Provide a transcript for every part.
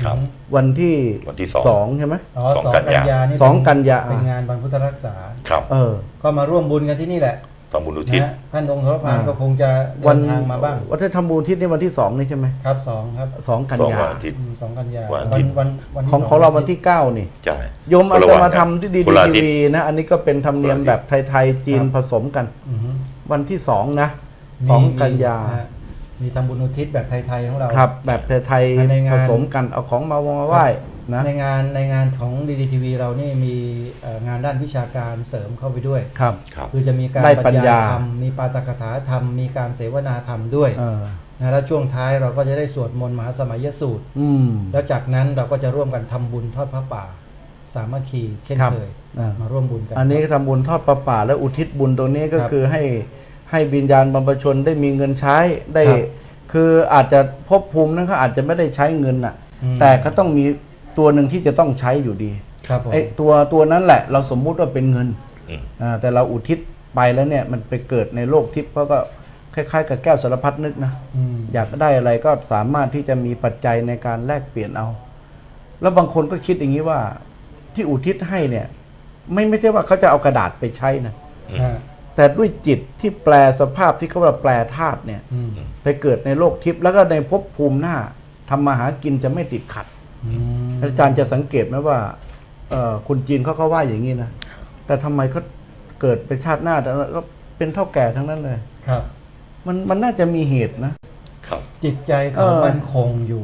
ครับวันที่ 2ใช่ไหมอ๋อ2 กันยานี่2 กันยาเป็นงานบรรพุทธรักษาครับก็มาร่วมบุญกันที่นี่แหละทำบุญอุทิศท่านองค์พระพานก็คงจะเดินทางมาบ้างวันที่ทำบุญอุทิศนี่วันที่2นี่ใช่ไหมครับ2ครับ2 กันยา2 กันยาวันของเราวันที่9นี่ใช่โยมเอามาทำที่ดีทีวีนะอันนี้ก็เป็นธรรมเนียมแบบไทยๆจีนผสมกันวันที่2นะ2 กันยามีทำบุญอุทิศแบบไทยๆของเราครับแบบไทยๆผสมกันเอาของมาไหว้นะในงานของดีทีวีเรานี่มีงานด้านวิชาการเสริมเข้าไปด้วยครับคือจะมีการบรรยายธรรมมีปาฐกถาธรรมมีการเสวนาธรรมด้วยนะแล้วช่วงท้ายเราก็จะได้สวดมนต์มหาสมัยสูตรแล้วจากนั้นเราก็จะร่วมกันทำบุญทอดพระป่าสามัคคีเช่นเคยมาร่วมบุญกันอันนี้ทำบุญทอดพระป่าและอุทิศบุญตรงนี้ก็คือให้วิญญาณบรรพชนได้มีเงินใช้ได้คืออาจจะภพภูมินั้นเขาอาจจะไม่ได้ใช้เงินน่ะแต่เขาต้องมีตัวหนึ่งที่จะต้องใช้อยู่ดีไอ้ตัวนั้นแหละเราสมมุติว่าเป็นเงินแต่เราอุทิศไปแล้วเนี่ยมันไปเกิดในโลกทิพย์เพราะก็คล้ายๆกับแก้วสารพัดนึกนะอยากได้อะไรก็สามารถที่จะมีปัจจัยในการแลกเปลี่ยนเอาแล้วบางคนก็คิดอย่างนี้ว่าที่อุทิศให้เนี่ยไม่ใช่ว่าเขาจะเอากระดาษไปใช้นะแต่ด้วยจิตที่แปลสภาพที่เขาว่าแปลธาตุเนี่ยไปเกิดในโลกทิพย์แล้วก็ในภพภูมิหน้าทำมาหากินจะไม่ติดขัดอาจารย์จะสังเกตไหมว่าคนจีนเขาก็ว่าอย่างนี้นะแต่ทำไมเขาเกิดเป็นชาติหน้าแต่ก็เป็นเท่าแก่ทั้งนั้นเลยครับมันน่าจะมีเหตุนะจิตใจเขามั่นคงอยู่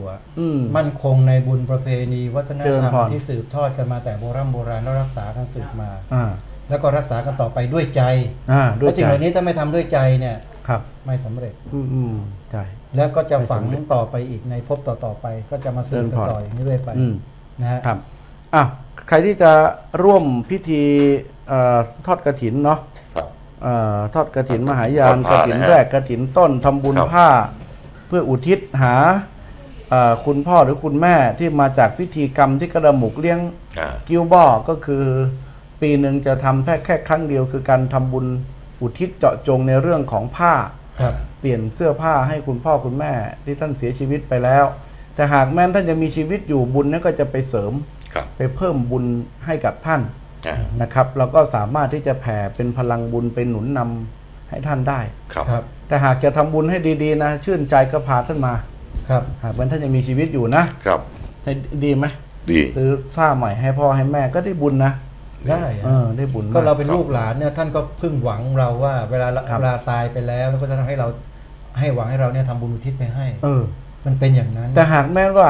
มั่นคงในบุญประเพณีวัฒนธรรมที่สืบทอดกันมาแต่โบราณแล้วรักษากันสืบมาแล้วก็รักษากันต่อไปด้วยใจเพราะสิ่งเหล่านี้ถ้าไม่ทำด้วยใจเนี่ยไม่สำเร็จใช่แล้วก็จะฝังต่อไปอีกในภพต่อไปก็จะมาสืบต่ออย่างนี้เรื่อยไปนะฮะครับใครที่จะร่วมพิธีทอดกฐินเนาะทอดกฐินมหายานกฐินแรกกฐินต้นทำบุญผ้าเพื่ออุทิศหาคุณพ่อหรือคุณแม่ที่มาจากพิธีกรรมที่กระหมุกเลี้ยงกิ้วบ่อก็คือปีหนึ่งจะทำแค่ครั้งเดียวคือการทำบุญอุทิศเจาะจงในเรื่องของผ้าเปลี่ยนเสื้อผ้าให้คุณพ่อคุณแม่ที่ท่านเสียชีวิตไปแล้วแต่หากแม้ท่านยังมีชีวิตอยู่บุญนั้นก็จะไปเสริมไปเพิ่มบุญให้กับท่านนะครับเราก็สามารถที่จะแผ่เป็นพลังบุญเป็นหนุนนำให้ท่านได้แต่หากจะทำบุญให้ดีๆนะชื่นใจก็พาท่านมาหากแม้ท่านยังมีชีวิตอยู่นะครับดีไหมดีซื้อผ้าใหม่ให้พ่อให้แม่ก็ได้บุญนะได้บุญก็เราเป็นลูกหลานเนี่ยท่านก็พึ่งหวังเราว่าเวลาตายไปแล้วก็จะทำให้เราให้หวังให้เราเนี่ยทำบุญอุทิศไปให้มันเป็นอย่างนั้นแต่หากแม้ว่า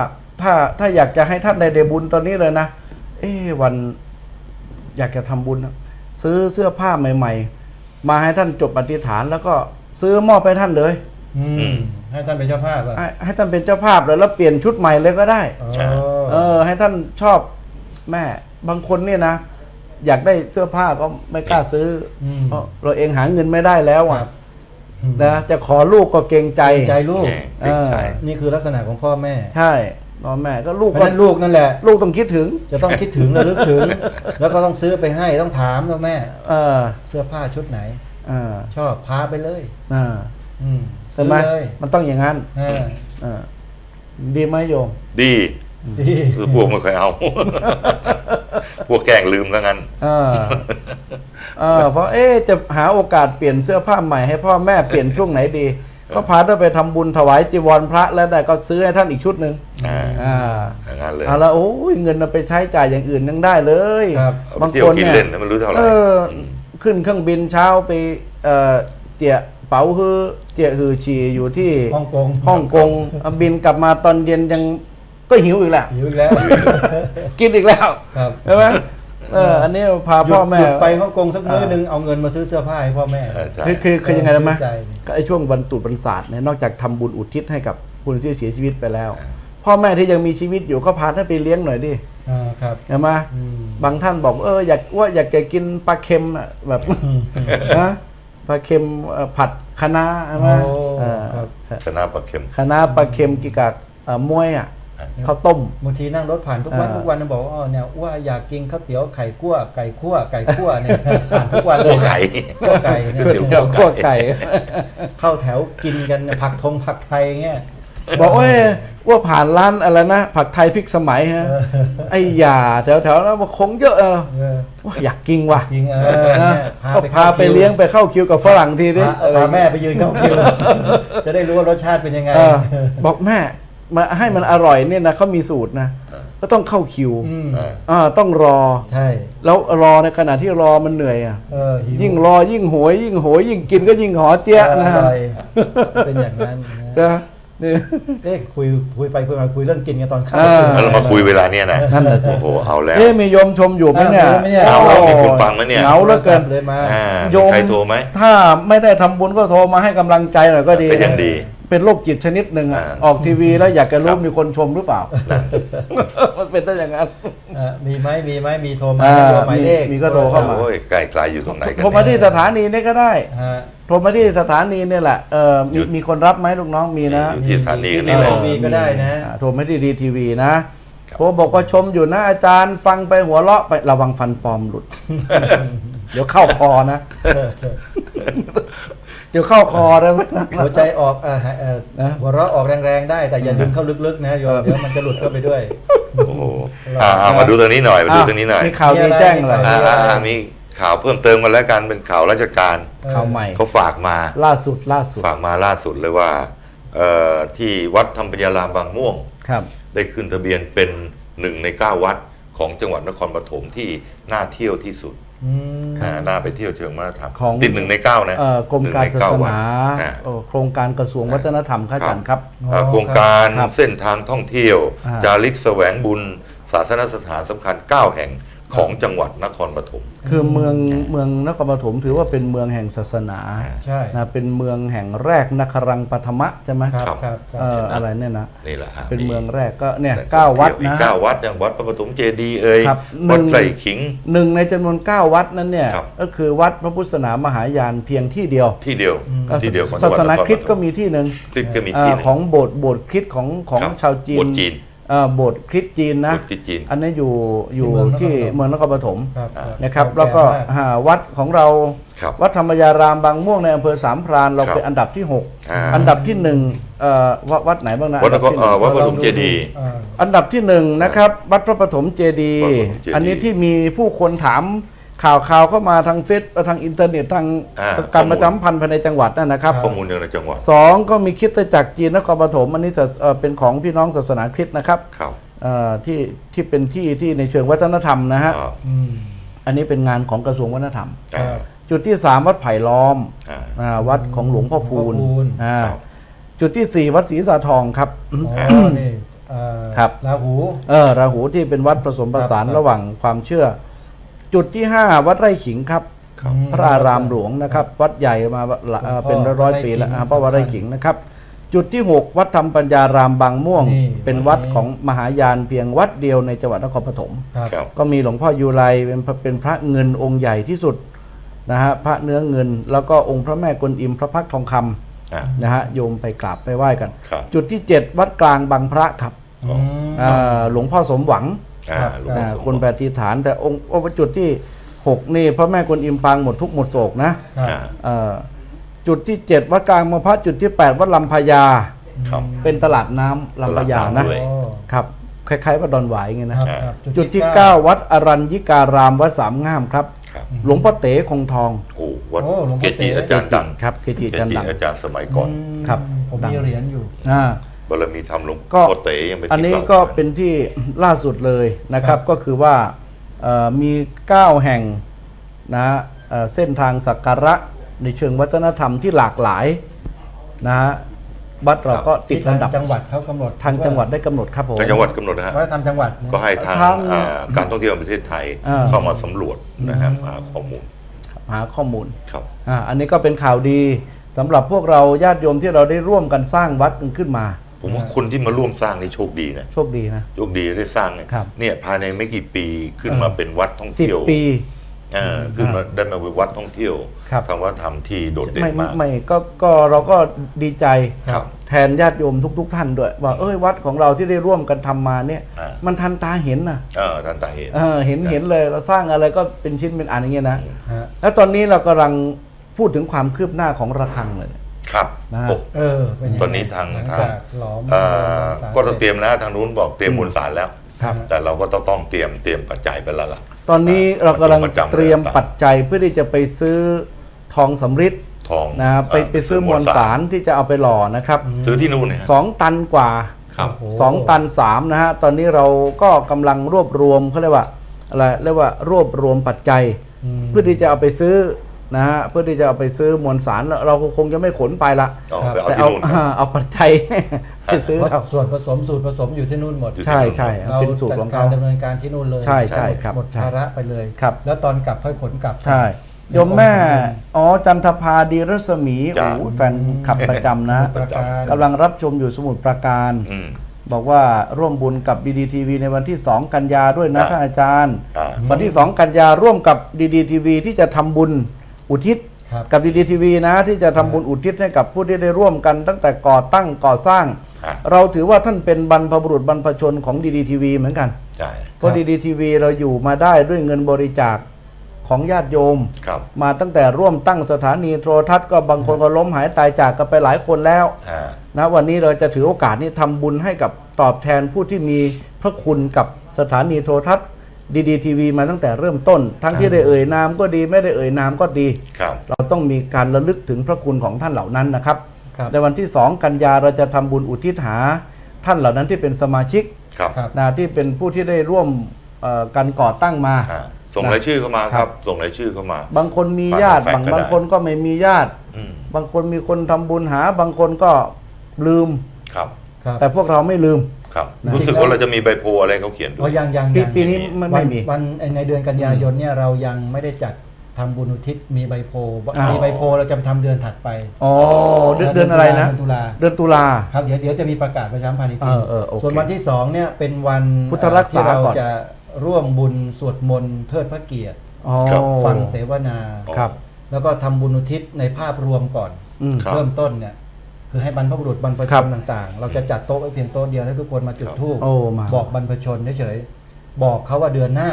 ถ้าอยากจะให้ท่านได้บุญตอนนี้เลยนะวันอยากจะทำบุญซื้อเสื้อผ้าใหม่ๆมาให้ท่านจบอธิษฐานแล้วก็ซื้อมอบให้ท่านเลยให้ท่านเป็นเจ้าภาพให้ท่านเป็นเจ้าภาพเลยแล้วเปลี่ยนชุดใหม่เลยก็ได้ให้ท่านชอบแม่บางคนเนี่ยนะอยากได้เสื้อผ้าก็ไม่กล้าซื้อเพราะเราเองหาเงินไม่ได้แล้วนะจะขอลูกก็เกรงใจลูกนี่คือลักษณะของพ่อแม่ใช่พ่อแม่ก็ลูกนั่นแหละลูกต้องคิดถึงจะต้องคิดถึงระลึกถึงแล้วก็ต้องซื้อไปให้ต้องถามว่าแม่เสื้อผ้าชุดไหนชอบพาไปเลยใช่ไหมมันต้องอย่างนั้นดีไหมโยมดีคือพวกไม่เคยเอาพวกแกล้งลืมก็งั้นเพราะจะหาโอกาสเปลี่ยนเสื้อผ้าใหม่ให้พ่อแม่เปลี่ยนช่วงไหนดีก็พาท่านไปทำบุญถวายจีวรพระแล้วได้ก็ซื้อให้ท่านอีกชุดหนึ่งแล้วโอ้ยเงินไปใช้จ่ายอย่างอื่นยังได้เลยบางคนเนี่ยมันรู้เท่าไหร่ขึ้นเครื่องบินเช้าไปเจี๋ยเป๋าฮือเจี๋ยฮือฉี่อยู่ที่ฮ่องกงบินกลับมาตอนเย็นยังก็หิวอีกแล้วกินอีกแล้วใช่ไหมอันนี้พาพ่อแม่ไปฮ่องกงสักมื้อนึงเอาเงินมาซื้อเสื้อผ้าให้พ่อแม่คือยังไงรู้ไหมก็ไอ้ช่วงวันตรุษวันศาสตร์เนี่ยนอกจากทำบุญอุทิศให้กับคนที่เสียชีวิตไปแล้วพ่อแม่ที่ยังมีชีวิตอยู่ก็พาท่านไปเลี้ยงหน่อยดิใช่ไหมบางท่านบอกอยากจะกินปลาเค็มแบบนะปลาเค็มผัดคะน้าใช่ไหมคะน้าปลาเค็มกิกากมวยข้าวต้มบางทีนั่งรถผ่านทุกวันบอกเนี่ยว่าอยากกินข้าวเตี๋ยวไข่คั่วไก่คั่วเนี่ยผ่านทุกวันเลยคั่วไก่เนี่ยคั่วไก่เข้าแถวกินกันผักไทยเงี้ย บอกว่าผ่านร้านอะไรนะผักไทยพริกสมัยฮะไอ้ยาแถวๆนั้นคงเยอะว่าอยากกินว่ะก็พาไปเลี้ยงไปเข้าคิวกับฝรั่งทีนี้พาแม่ไปยืนเข้าคิวจะได้รู้ว่ารสชาติเป็นยังไงบอกแม่มาให้มันอร่อยเนี่ยนะเขามีสูตรนะก็ต้องเข้าคิวต้องรอใช่แล้วรอในขณะที่รอมันเหนื่อยยิ่งรอยิ่งโหยยิ่งกินก็ยิ่งหอเจี๊ยะนะเป็นอย่างนั้นนะนี่คุยไปคุยมาคุยเรื่องกินกันตอนค่ำเรามาคุยเวลาเนี้ยนะโอ้โหเอาแล้วมีโยมชมอยู่ไหมเนี่ยมีคนฟังไหมเนี่ยเหงาแล้วเกินเลยมาโยมใครโทรไหมถ้าไม่ได้ทำบุญก็โทรมาให้กำลังใจหน่อยก็ดีเป็นอย่างดีเป็นโรคจิตชนิดหนึ่งออกทีวีแล้วอยากจะรู้มีคนชมหรือเปล่ามันเป็นได้อย่างนั้นมีไหมมีโทรมาหมายเลขมีก็โทรเข้ามาไกลๆอยู่ตรงไหนกันโทรมาที่สถานีนี่ก็ได้โทรมาที่สถานีนี่แหละมีคนรับไหมลูกน้องมีนะที่สถานีนี่เลยมีก็ได้นะโทรมาที่ดีทีวีนะโทรบอกว่าชมอยู่นะอาจารย์ฟังไปหัวเราะไประวังฟันปลอมหลุดเดี๋ยวเข้าคอนะเดี๋ยวเข้าคอแล้วหัวใจออกหัวเราะออกแรงๆได้แต่อย่าดึงเข้าลึกๆนะโยมเดี๋ยวมันจะหลุดเข้าไปด้วยมาดูตรงนี้หน่อยมาดูตรงนี้หน่อยมีข่าวดีแจ้งอะไรมีข่าวเพิ่มเติมกันแล้วกันเป็นข่าวราชการข่าวใหม่เขาฝากมาล่าสุดฝากมาล่าสุดเลยว่าที่วัดธรรมปัญญารามบางม่วงได้ขึ้นทะเบียนเป็น1 ใน 9วัดของจังหวัดนครปฐมที่น่าเที่ยวที่สุดน่าไปเที่ยวเชิงวัฒนธรรมติด1 ใน 9นะกรมการศาสนาโครงการกระทรวงวัฒนธรรมข้าจันครับโครงการเส้นทางท่องเที่ยวจาริกแสวงบุญศาสนสถานสำคัญ9แห่งของจังหวัดนครปฐมคือเมืองนครปฐมถือว่าเป็นเมืองแห่งศาสนาใช่นะเป็นเมืองแห่งแรกนครังปฐมะใช่ไหมครับอะไรเนี่ยนะนี่แหละเป็นเมืองแรกก็เนี่ย9วัดนะ9วัดอย่างวัดพระปฐมเจดีย์วัดไร่ขิง1 ในจำนวน9วัดนั้นเนี่ยก็คือวัดพระพุทธศาสนามหายานเพียงที่เดียวศาสนาคริสต์ก็มีที่หนึ่งของโบสถ์คริสต์ของชาวจีนโบสถ์คริสต์จีนนะอันนี้อยู่ที่เมืองนครปฐมนะครับแล้วก็วัดของเราวัดธรรมยารามบางม่วงในอำเภอสามพรานเราเป็นอันดับที่6อันดับที่1วัดไหนบ้างนะวัดพระปฐมเจดีย์อันดับที่1นะครับวัดพระปฐมเจดีย์อันนี้ที่มีผู้คนถามข่าวเข้ามาทางเฟซทางอินเทอร์เน็ตทางการประชาสัมพันธ์ภายในจังหวัดนั่นนะครับข้อมูลในจังหวัด2ก็มีคริสตจักรจีนนครปฐมอันนี้จะเป็นของพี่น้องศาสนาคริสต์นะครับที่เป็นที่ในเชิงวัฒนธรรมนะฮะอันนี้เป็นงานของกระทรวงวัฒนธรรมจุดที่3วัดไผ่ล้อมวัดของหลวงพ่อพูนจุดที่4วัดศรีสาทองครับราหูที่เป็นวัดผสมผสานระหว่างความเชื่อจุดที่5วัดไร่ขิงครับพระอารามหลวงนะครับวัดใหญ่มาเป็นร้อยปีแล้วพระวัดไร่ขิงนะครับจุดที่6วัดธรรมปัญญารามบางม่วงเป็นวัดของมหายานเพียงวัดเดียวในจังหวัดนครปฐมก็มีหลวงพ่อยูไรเป็นพระเงินองค์ใหญ่ที่สุดนะฮะพระเนื้อเงินแล้วก็องค์พระแม่กวนอิมพระพักทองคำนะฮะโยมไปกราบไปไหว้กันจุดที่7วัดกลางบางพระครับหลวงพ่อสมหวังคนปฏิฐานแต่องค์จุดที่6นี่พระแม่กวนอิมปางหมดทุกข์หมดโศกนะจุดที่7วัดกลางบางพระจุดที่8วัดลำพญาเป็นตลาดน้ำลำพญานะครับคล้ายๆวัดดอนหวายไงนะจุดที่9วัดอรัญญิการามวัดสามงามครับหลวงพ่อเต๋คงทองวัดเกจิอาจารย์ดังครับเกจิอาจารย์สมัยก่อนครับผมมีเหรียญอยู่บารมีธรรมหลวงพ่อเต๋ยังเป็นอันนี้ก็เป็นที่ล่าสุดเลยนะครับก็คือว่ามี9แห่งนะเส้นทางสักการะในเชิงวัฒนธรรมที่หลากหลายนะบัตรเราก็ติดอันดับจังหวัดเขากำหนดทางจังหวัดได้กำหนดครับผมทางจังหวัดกำหนดนะฮะว่าทำจังหวัดก็ให้ทางการท่องเที่ยวประเทศไทยเข้ามาสำรวจนะครับหาข้อมูลครับอันนี้ก็เป็นข่าวดีสำหรับพวกเราญาติโยมที่เราได้ร่วมกันสร้างวัดขึ้นมาผมว่าคนที่มาร่วมสร้างนี่โชคดีนะโชคดีได้สร้างเนี่ยภายในไม่กี่ปีขึ้นมาเป็นวัดท่องเที่ยว10 ปีขึ้นมาได้มาเป็นวัดท่องเที่ยวทำวัฒนธรรมที่โดดเด่นมากไม่ก็เราก็ดีใจแทนญาติโยมทุกท่านด้วยว่าวัดของเราที่ได้ร่วมกันทำมาเนี่ยมันทันตาเห็นนะทันตาเห็นเห็นเลยเราสร้างอะไรก็เป็นชิ้นเป็นอันอย่างเงี้ยนะแล้วตอนนี้เรากำลังพูดถึงความคืบหน้าของระฆังเลย ครับเป็นตอนนี้ทาง หลอมก็ต้องเตรียมนะทางนู้นบอกเตรียมมวลสารแล้วแต่เราก็ต้องเตรียมปัจจัยไปแล้วล่ะตอนนี้เรากำลังเตรียมปัจจัยเพื่อที่จะไปซื้อทองสำริดนะไปซื้อมวลสารที่จะเอาไปหล่อนะครับซื้อที่นู่นเนี่ย2 ตันกว่า2 ตัน 3นะฮะตอนนี้เราก็กำลังรวบรวมเขาเรียกว่าอะไรเรียกว่ารวบรวมปัจจัยเพื่อที่จะเอาไปซื้อนะฮะเพื่อที่จะเอาไปซื้อมวลสารเราคงจะไม่ขนไปละแต่เอาปัจจัยไปซื้อส่วนผสมสูตรผสมอยู่ที่นู่นหมดใช่เราเป็นสูตรของการดำเนินการที่นู่นเลยใช่ครับหมดภาระไปเลยแล้วตอนกลับค่อยขนกลับใช่โยมแม่จันทภาดีรัศมีแฟนขับประจำนะกำลังรับชมอยู่สมุทรปราการบอกว่าร่วมบุญกับ DDTV ในวันที่2 กันยาด้วยนะท่านอาจารย์วันที่2 กันยาร่วมกับ DDTV ที่จะทำบุญอุทิศกับ DDTV นะที่จะทำบุญอุทิศให้กับผู้ที่ได้ร่วมกันตั้งแต่ก่อตั้งก่อสร้างเราถือว่าท่านเป็นบรรพบุรุษบรรพชนของ DDTV เหมือนกันเพราะ DDTV เราอยู่มาได้ด้วยเงินบริจาคของญาติโยมมาตั้งแต่ร่วมตั้งสถานีโทรทัศน์ก็บางคนก็ล้มหายตายจากกันไปหลายคนแล้วนะวันนี้เราจะถือโอกาสนี้ทำบุญให้กับตอบแทนผู้ที่มีพระคุณกับสถานีโทรทัศน์ DDTV มาตั้งแต่เริ่มต้นทั้งที่ได้เอ่ยนามก็ดีไม่ได้เอ่ยนามก็ดีเราต้องมีการระลึกถึงพระคุณของท่านเหล่านั้นนะครับในวันที่2 กันยาเราจะทำบุญอุทิศหาท่านเหล่านั้นที่เป็นสมาชิกนะที่เป็นผู้ที่ได้ร่วมกันก่อตั้งมาส่งรายชื่อเข้ามาครับส่งรายชื่อเข้ามาบางคนมีญาติบางคนก็ไม่มีญาติบางคนมีคนทำบุญหาบางคนก็ลืมแต่พวกเราไม่ลืมรู้สึกว่าเราจะมีใบโพอะไรเขาเขียนด้วยยังปีนี้ไม่มีวันในเดือนกันยายนเนี่ยเรายังไม่ได้จัดทำบุญอุทิศมีใบโพมีใบโพเราจะทำเดือนถัดไปเดือนอะไรนะเดือนตุลาครับเดี๋ยวจะมีประกาศประชาสัมพันธ์อีกทีส่วนวันที่2เนี่ยเป็นวันพุทธรักษาเราจะร่วมบุญสวดมนต์เทิดพระเกียรติฟังเสวนาแล้วก็ทำบุญอุทิศในภาพรวมก่อนเริ่มต้นเนี่ยคือให้บรรพบุรุษบรรพชนต่างๆเราจะจัดโต๊ะไว้เพียงโต๊ะเดียวให้ทุกคนมาจุดธูปบอกบรรพชนเฉยๆบอกเขาว่าเดือนหน้า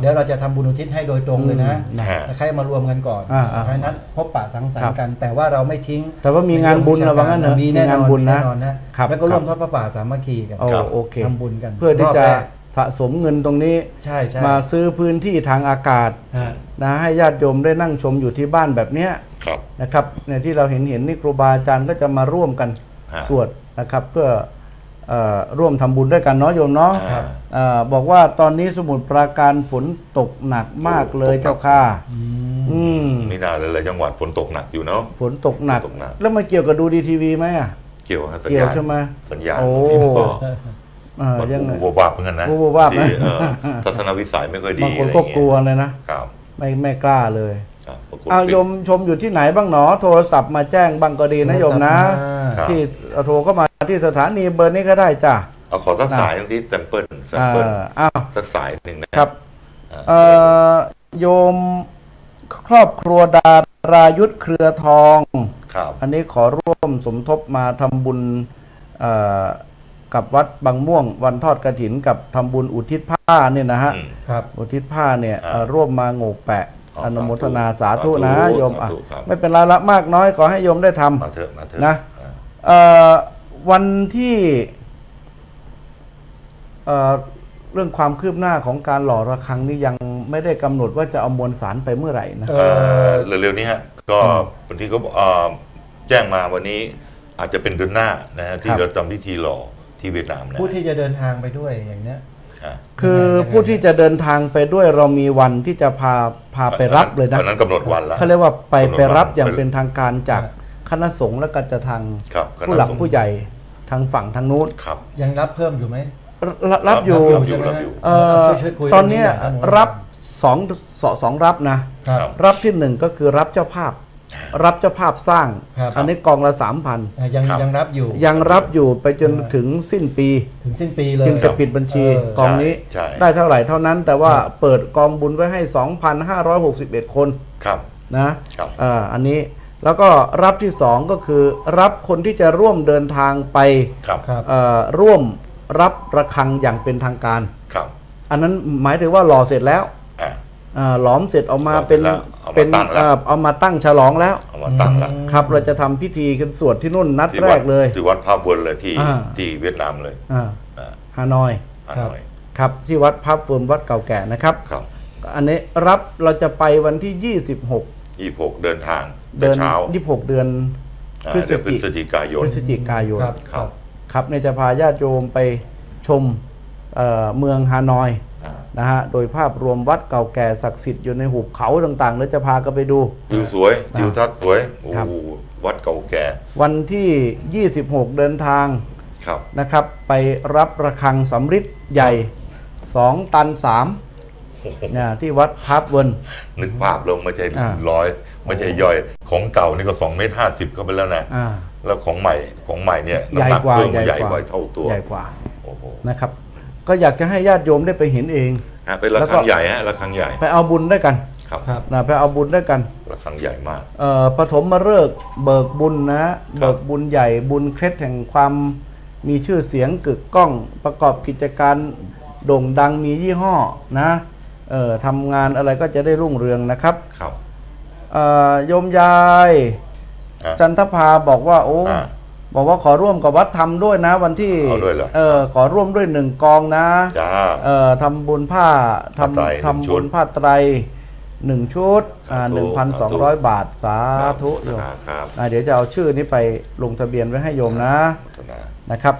เดี๋ยวเราจะทำบุญอุทิศให้โดยตรงเลยนะใครมารวมกันก่อนใครนั้นพบปะสังสรรค์กันแต่ว่าเราไม่ทิ้งแต่ว่ามีงานบุญนะว่างั้นมีแน่นอนนะแล้วก็ร่วมทอดพระป่าสามัคคีกันทำบุญกันเพื่อที่จะสะสมเงินตรงนี้มาซื้อพื้นที่ทางอากาศนะให้ญาติโยมได้นั่งชมอยู่ที่บ้านแบบนี้นะครับในที่เราเห็นนี่ครูบาอาจารย์ก็จะมาร่วมกันสวดนะครับเพื่อร่วมทำบุญด้วยกันเนาะโยมเนาะบอกว่าตอนนี้สมุทรปราการฝนตกหนักมากเลยเจ้าค่ะไม่น่าเลยจังหวัดฝนตกหนักอยู่เนาะฝนตกหนักแล้วมาเกี่ยวกับดูดีทีวีไหมอ่ะเกี่ยวใช่ไหมสัญญาณยังไงบูบาบเหมือนกันนะบูบาบนะทัศนวิสัยไม่ค่อยดีบางคนก็กลัวเลยนะครับไม่กล้าเลยโยมชมอยู่ที่ไหนบ้างหนอโทรศัพท์มาแจ้งบางก็ดีนะโยมนะที่โทรเข้ามาที่สถานีเบอร์นี้ก็ได้จ้ะเอาขอสักสายที่แซมเปิลสักสายหนึ่งนะครับโยมครอบครัวดารายุทธเครือทองอันนี้ขอร่วมสมทบมาทำบุญกับวัดบางม่วงวันทอดกฐินกับทำบุญอุทิศผ้าเนี่ยนะฮะอุทิศผ้าเนี่ยร่วมมาโงกแปะอนุโมทนาสาธุนะโยมไม่เป็นไรละมากน้อยขอให้โยมได้ทำนะวันที่เรื่องความคืบหน้าของการหล่อระฆังนี่ยังไม่ได้กำหนดว่าจะเอามวลสารไปเมื่อไหร่นะเร็วๆนี้ฮะก็บางทีก็แจ้งมาวันนี้อาจจะเป็นเดือนหน้านะฮะที่เราทำพิธีหล่อที่เวียดนามนะผู้ที่จะเดินทางไปด้วยอย่างเนี้ยคือผู้ที่จะเดินทางไปด้วยเรามีวันที่จะพาไปรับเลยนะนั้นกำหนดวันแล้วเขาเรียกว่าไปรับอย่างเป็นทางการจากคณะสงฆ์และก็จะทางผู้หลักผู้ใหญ่ทางฝั่งทางนู้นยังรับเพิ่มอยู่ไหมรับอยู่ตอนนี้รับสองรับนะรับที่หนึ่งก็คือรับเจ้าภาพสร้างอันนี้กองละ 3,000 ยังรับอยู่ไปจนถึงสิ้นปีเลยจึงจะปิดบัญชีกองนี้ได้เท่าไหร่เท่านั้นแต่ว่าเปิดกองบุญไว้ให้ 2,561 คนนะอันนี้แล้วก็รับที่2ก็คือรับคนที่จะร่วมเดินทางไปร่วมรับระฆังอย่างเป็นทางการอันนั้นหมายถึงว่าหล่อเสร็จแล้ว หลอมเสร็จออกมาเป็นเอามาตั้งฉลองแล้วเอามาตั้งแล้วครับเราจะทำพิธีกันสวดที่นู่นนัดแรกเลยที่วัดพระเวิร์นเลยที่เวียดนามเลยฮานอยครับที่วัดพระเวิร์นวัดเก่าแก่นะครับอันนี้รับเราจะไปวันที่26เดินทางเช้า26เดือนพฤศจิกายนครับในจะพาญาติโยมไปชมเมืองฮานอยนะฮะโดยภาพรวมวัดเก่าแก่ศักดิ์สิทธิ์อยู่ในหุบเขาต่างๆแล้วจะพากันไปดูวิวสวยทิวทัศน์สวยวัดเก่าแก่วันที่26เดินทางนะครับไปรับระฆังสำริดใหญ่2 ตัน 3ที่วัดพับเวิร์นนึกภาพลงไม่ใช่100ไม่ใช่ย่อยของเก่านี่ก็2.50 เมตรเข้าไปแล้วนะแล้วของใหม่เนี่ยใหญ่กว่าเท่าตัวใหญ่กว่านะครับก็อยากจะให้ญาติโยมได้ไปเห็นเองเป็นระฆังใหญ่ระฆังใหญ่ไปเอาบุญด้วยกันไปเอาบุญด้วยกันระฆังใหญ่มากปฐมฤกษ์เบิกบุญนะเบิกบุญใหญ่บุญเคล็ดแห่งความมีชื่อเสียงกึกก้องประกอบกิจการโด่งดังมียี่ห้อนะทำงานอะไรก็จะได้รุ่งเรืองนะครับโยมยายจันทภาบอกว่าบอกว่าขอร่วมกับวัดทำด้วยนะวันที่ขอร่วมด้วย1 กองนะทำบุญผ้าทำบุญผ้าไตร1 ชุด1,200 บาทสาธุโยมเดี๋ยวจะเอาชื่อนี้ไปลงทะเบียนไว้ให้โยมนะครับ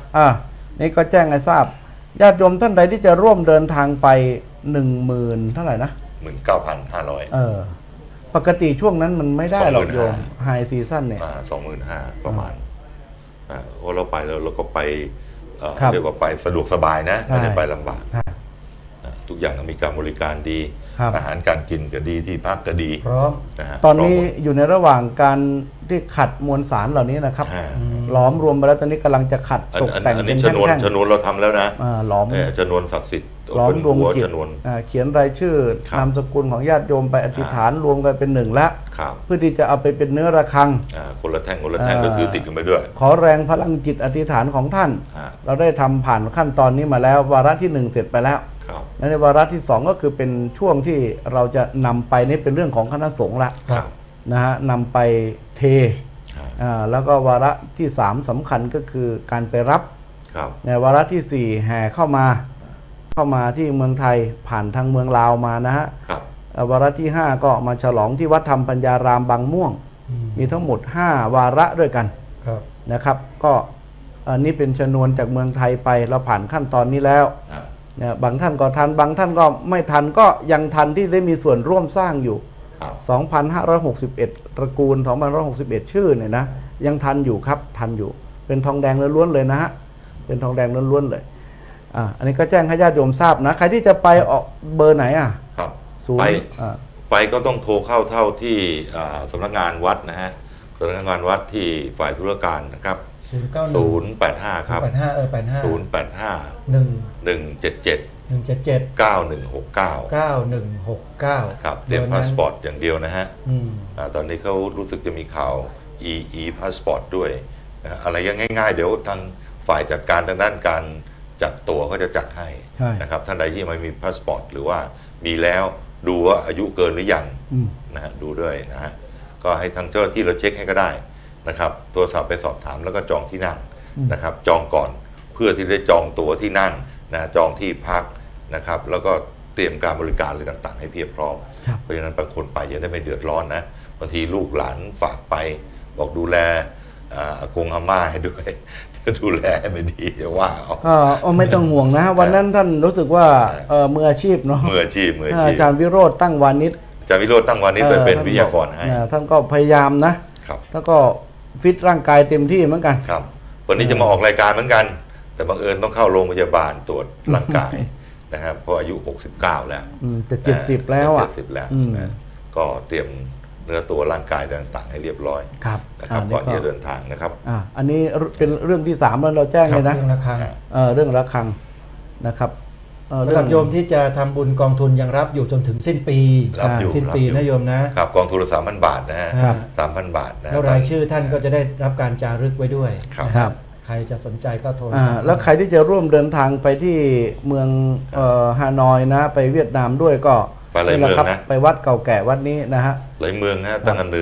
นี่ก็แจ้งให้ทราบญาติโยมท่านใดที่จะร่วมเดินทางไป10,000เท่าไหร่นะ19,500ปกติช่วงนั้นมันไม่ได้หรอกโยมไฮซีซั่นเนี่ย25,000ประมาณเราไปแล้วเราก็ไปเรียกว่าไปสะดวกสบายนะไม่ได้ไปลำบากทุกอย่างมีการบริการดีอาหารการกินก็ดีที่พักก็ดีพร้อมตอนนี้อยู่ในระหว่างการที่ขัดมวลสารเหล่านี้นะครับหลอมรวมไปแล้วตอนนี้กำลังจะขัดตกแต่งเป็นแท่งชนวนเราทำแล้วนะหลอมชนวนศักดิ์สิทธิ์หลอมดวงจิตเขียนรายชื่อนามสกุลของญาติโยมไปอธิษฐานรวมกันเป็น1แล้วเพื่อที่จะเอาไปเป็นเนื้อระฆังคนละแท่งก็ถือติดกันไปด้วยขอแรงพลังจิตอธิษฐานของท่านเราได้ทำผ่านขั้นตอนนี้มาแล้ววาระที่1เสร็จไปแล้วในวาระที่2ก็คือเป็นช่วงที่เราจะนำไปนี่เป็นเรื่องของคณะสงฆ์ละนะฮะนำไปเทแล้วก็วาระที่3สำคัญก็คือการไปรับในวาระที่4แห่เข้ามาที่เมืองไทยผ่านทางเมืองลาวมานะฮะวาระที่5ก็มาฉลองที่วัดธรรมปัญญารามบางม่วงมีทั้งหมด5วาระด้วยกันนะครับก็อันนี้เป็นชนวนจากเมืองไทยไปเราผ่านขั้นตอนนี้แล้วบางท่านก็ทันบางท่านก็ไม่ทันก็ยังทันที่ได้มีส่วนร่วมสร้างอยู่2,561 ตระกูล2,561 ชื่อเนี่ยนะยังทันอยู่ครับทันอยู่เป็นทองแดงล้วนๆเลยนะฮะเป็นทองแดงล้วนๆเลยอันนี้ก็แจ้งให้ญาติโยมทราบนะใครที่จะไปออกเบอร์ไหนครับไปก็ต้องโทรเข้าเท่าที่สำนักงานวัดนะฮะสำนักงานวัดที่ฝ่ายธุรการนะครับ085ครับ085 177 9169ครับเตรียมพาสปอร์ตอย่างเดียวนะฮะตอนนี้เขารู้สึกจะมีข่าว e พาสปอร์ตด้วยอะไรง่ายๆเดี๋ยวทางฝ่ายจัดการทางด้านการจัดตั๋วเขาจะจัดให้นะครับท่านใดที่ไม่มีพาสปอร์ตหรือว่ามีแล้วดูว่าอายุเกินหรือยังนะฮะดูด้วยนะฮะก็ให้ทางเจ้าหน้าที่เราเช็คให้ก็ได้นะครับโทรศัพท์ไปสอบถามแล้วก็จองที่นั่งนะครับจองก่อนเพื่อที่ได้จองตั๋วที่นั่งนะจองที่พักนะครับแล้วก็เตรียมการบริการอะไรต่างๆให้เพียบพร้อมเพราะฉะนั้นบางคนไปจะได้ไม่เดือดร้อนนะบางทีลูกหลานฝากไปบอกดูแลอากงอาม่าให้ด้วยดูแลไม่ดีจะว่าไม่ต้องห่วงนะวันนั้นท่านรู้สึกว่ามืออาชีพเนาะมืออาชีพอาจารย์วิโรจน์ตั้งวานิชอาจารย์วิโรจน์ตั้งวานิชเป็นวิทยากรให้ท่านก็พยายามนะแล้วก็ฟิตร่างกายเต็มที่เหมือนกันครับวันนี้จะมาออกรายการเหมือนกันแต่บังเอิญต้องเข้าโรงพยาบาลตรวจร่างกายนะครับเพราะอายุ69แล้วจะ70แล้ว70แล้วก็เตรียมเนื้อตัวร่างกายต่างๆให้เรียบร้อยนะครับก่อนที่จะเดินทางนะครับอันนี้เป็นเรื่องที่3แล้วเราแจ้งเลยนะเรื่องระฆังนะครับสำหรับโยมที่จะทำบุญกองทุนยังรับอยู่จนถึงสิ้นปีนะโยมนะครับกองทุนละ 3,000 บาทนะฮะ 3,000 บาทนะแล้วรายชื่อท่านก็จะได้รับการจารึกไว้ด้วยครับใครจะสนใจก็โทรแล้วใครที่จะร่วมเดินทางไปที่เมืองฮานอยนะไปเวียดนามด้วยก็ ไปหลายเมืองนะไปวัดเก่าแก่วัดนี้นะฮะหลายเมืองนะตั้งแต่เห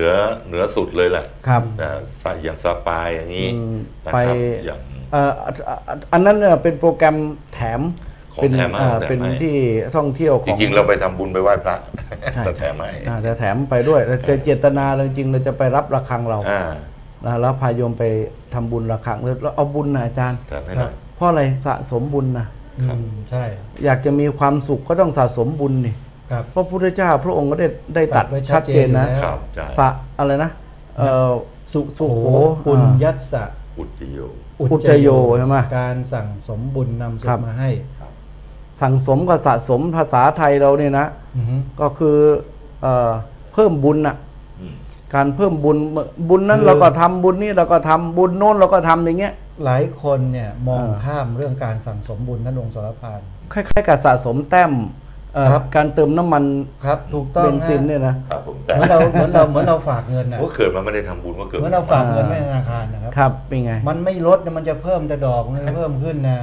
นือสุดเลยแหละครับอย่างซาปายอย่างนี้ไปอย่างอันนั้นเนี่ยเป็นโปรแกรมแถมเป็นที่ท่องเที่ยวของจริงๆเราไปทำบุญไปไหว้พระแต่แถมให้แต่แถมไปด้วยเราจะเจตนาจริงๆเราจะไปรับระฆังเราแล้วพาโยมไปทำบุญระฆังแล้วเอาบุญนะอาจารย์เพราะอะไรสะสมบุญนะใช่อยากจะมีความสุขก็ต้องสะสมบุญนี่เพราะพระพุทธเจ้าพระองค์ก็ได้ตัดไว้ชัดเจนนะสะอะไรนะสุโขปุญญัสสะอุตโยใช่ไหมการสั่งสมบุญนำสุขมาให้สั่งสมกับสะสมภาษาไทยเราเนี่ยนะก็คือเพิ่มบุญอ่ะการเพิ่มบุญนั้นเราก็ทำบุญนี่เราก็ทำบุญโน้นเราก็ทำอย่างเงี้ยหลายคนเนี่ยมองข้ามเรื่องการสั่งสมบุญท่านองค์สรพานคล้ายๆกับสะสมแต้มการเติมน้ำมันครับถูกต้องเบนซินเนี่ยนะเหมือนเราฝากเงินนะว่าเกิดมาไม่ได้ทำบุญว่าเกิดเหมือนเราฝากเงินไว้ธนาคารนะครับครับเป็นไงมันไม่ลดมันจะเพิ่มแต่ดอกมันเพิ่มขึ้นนะ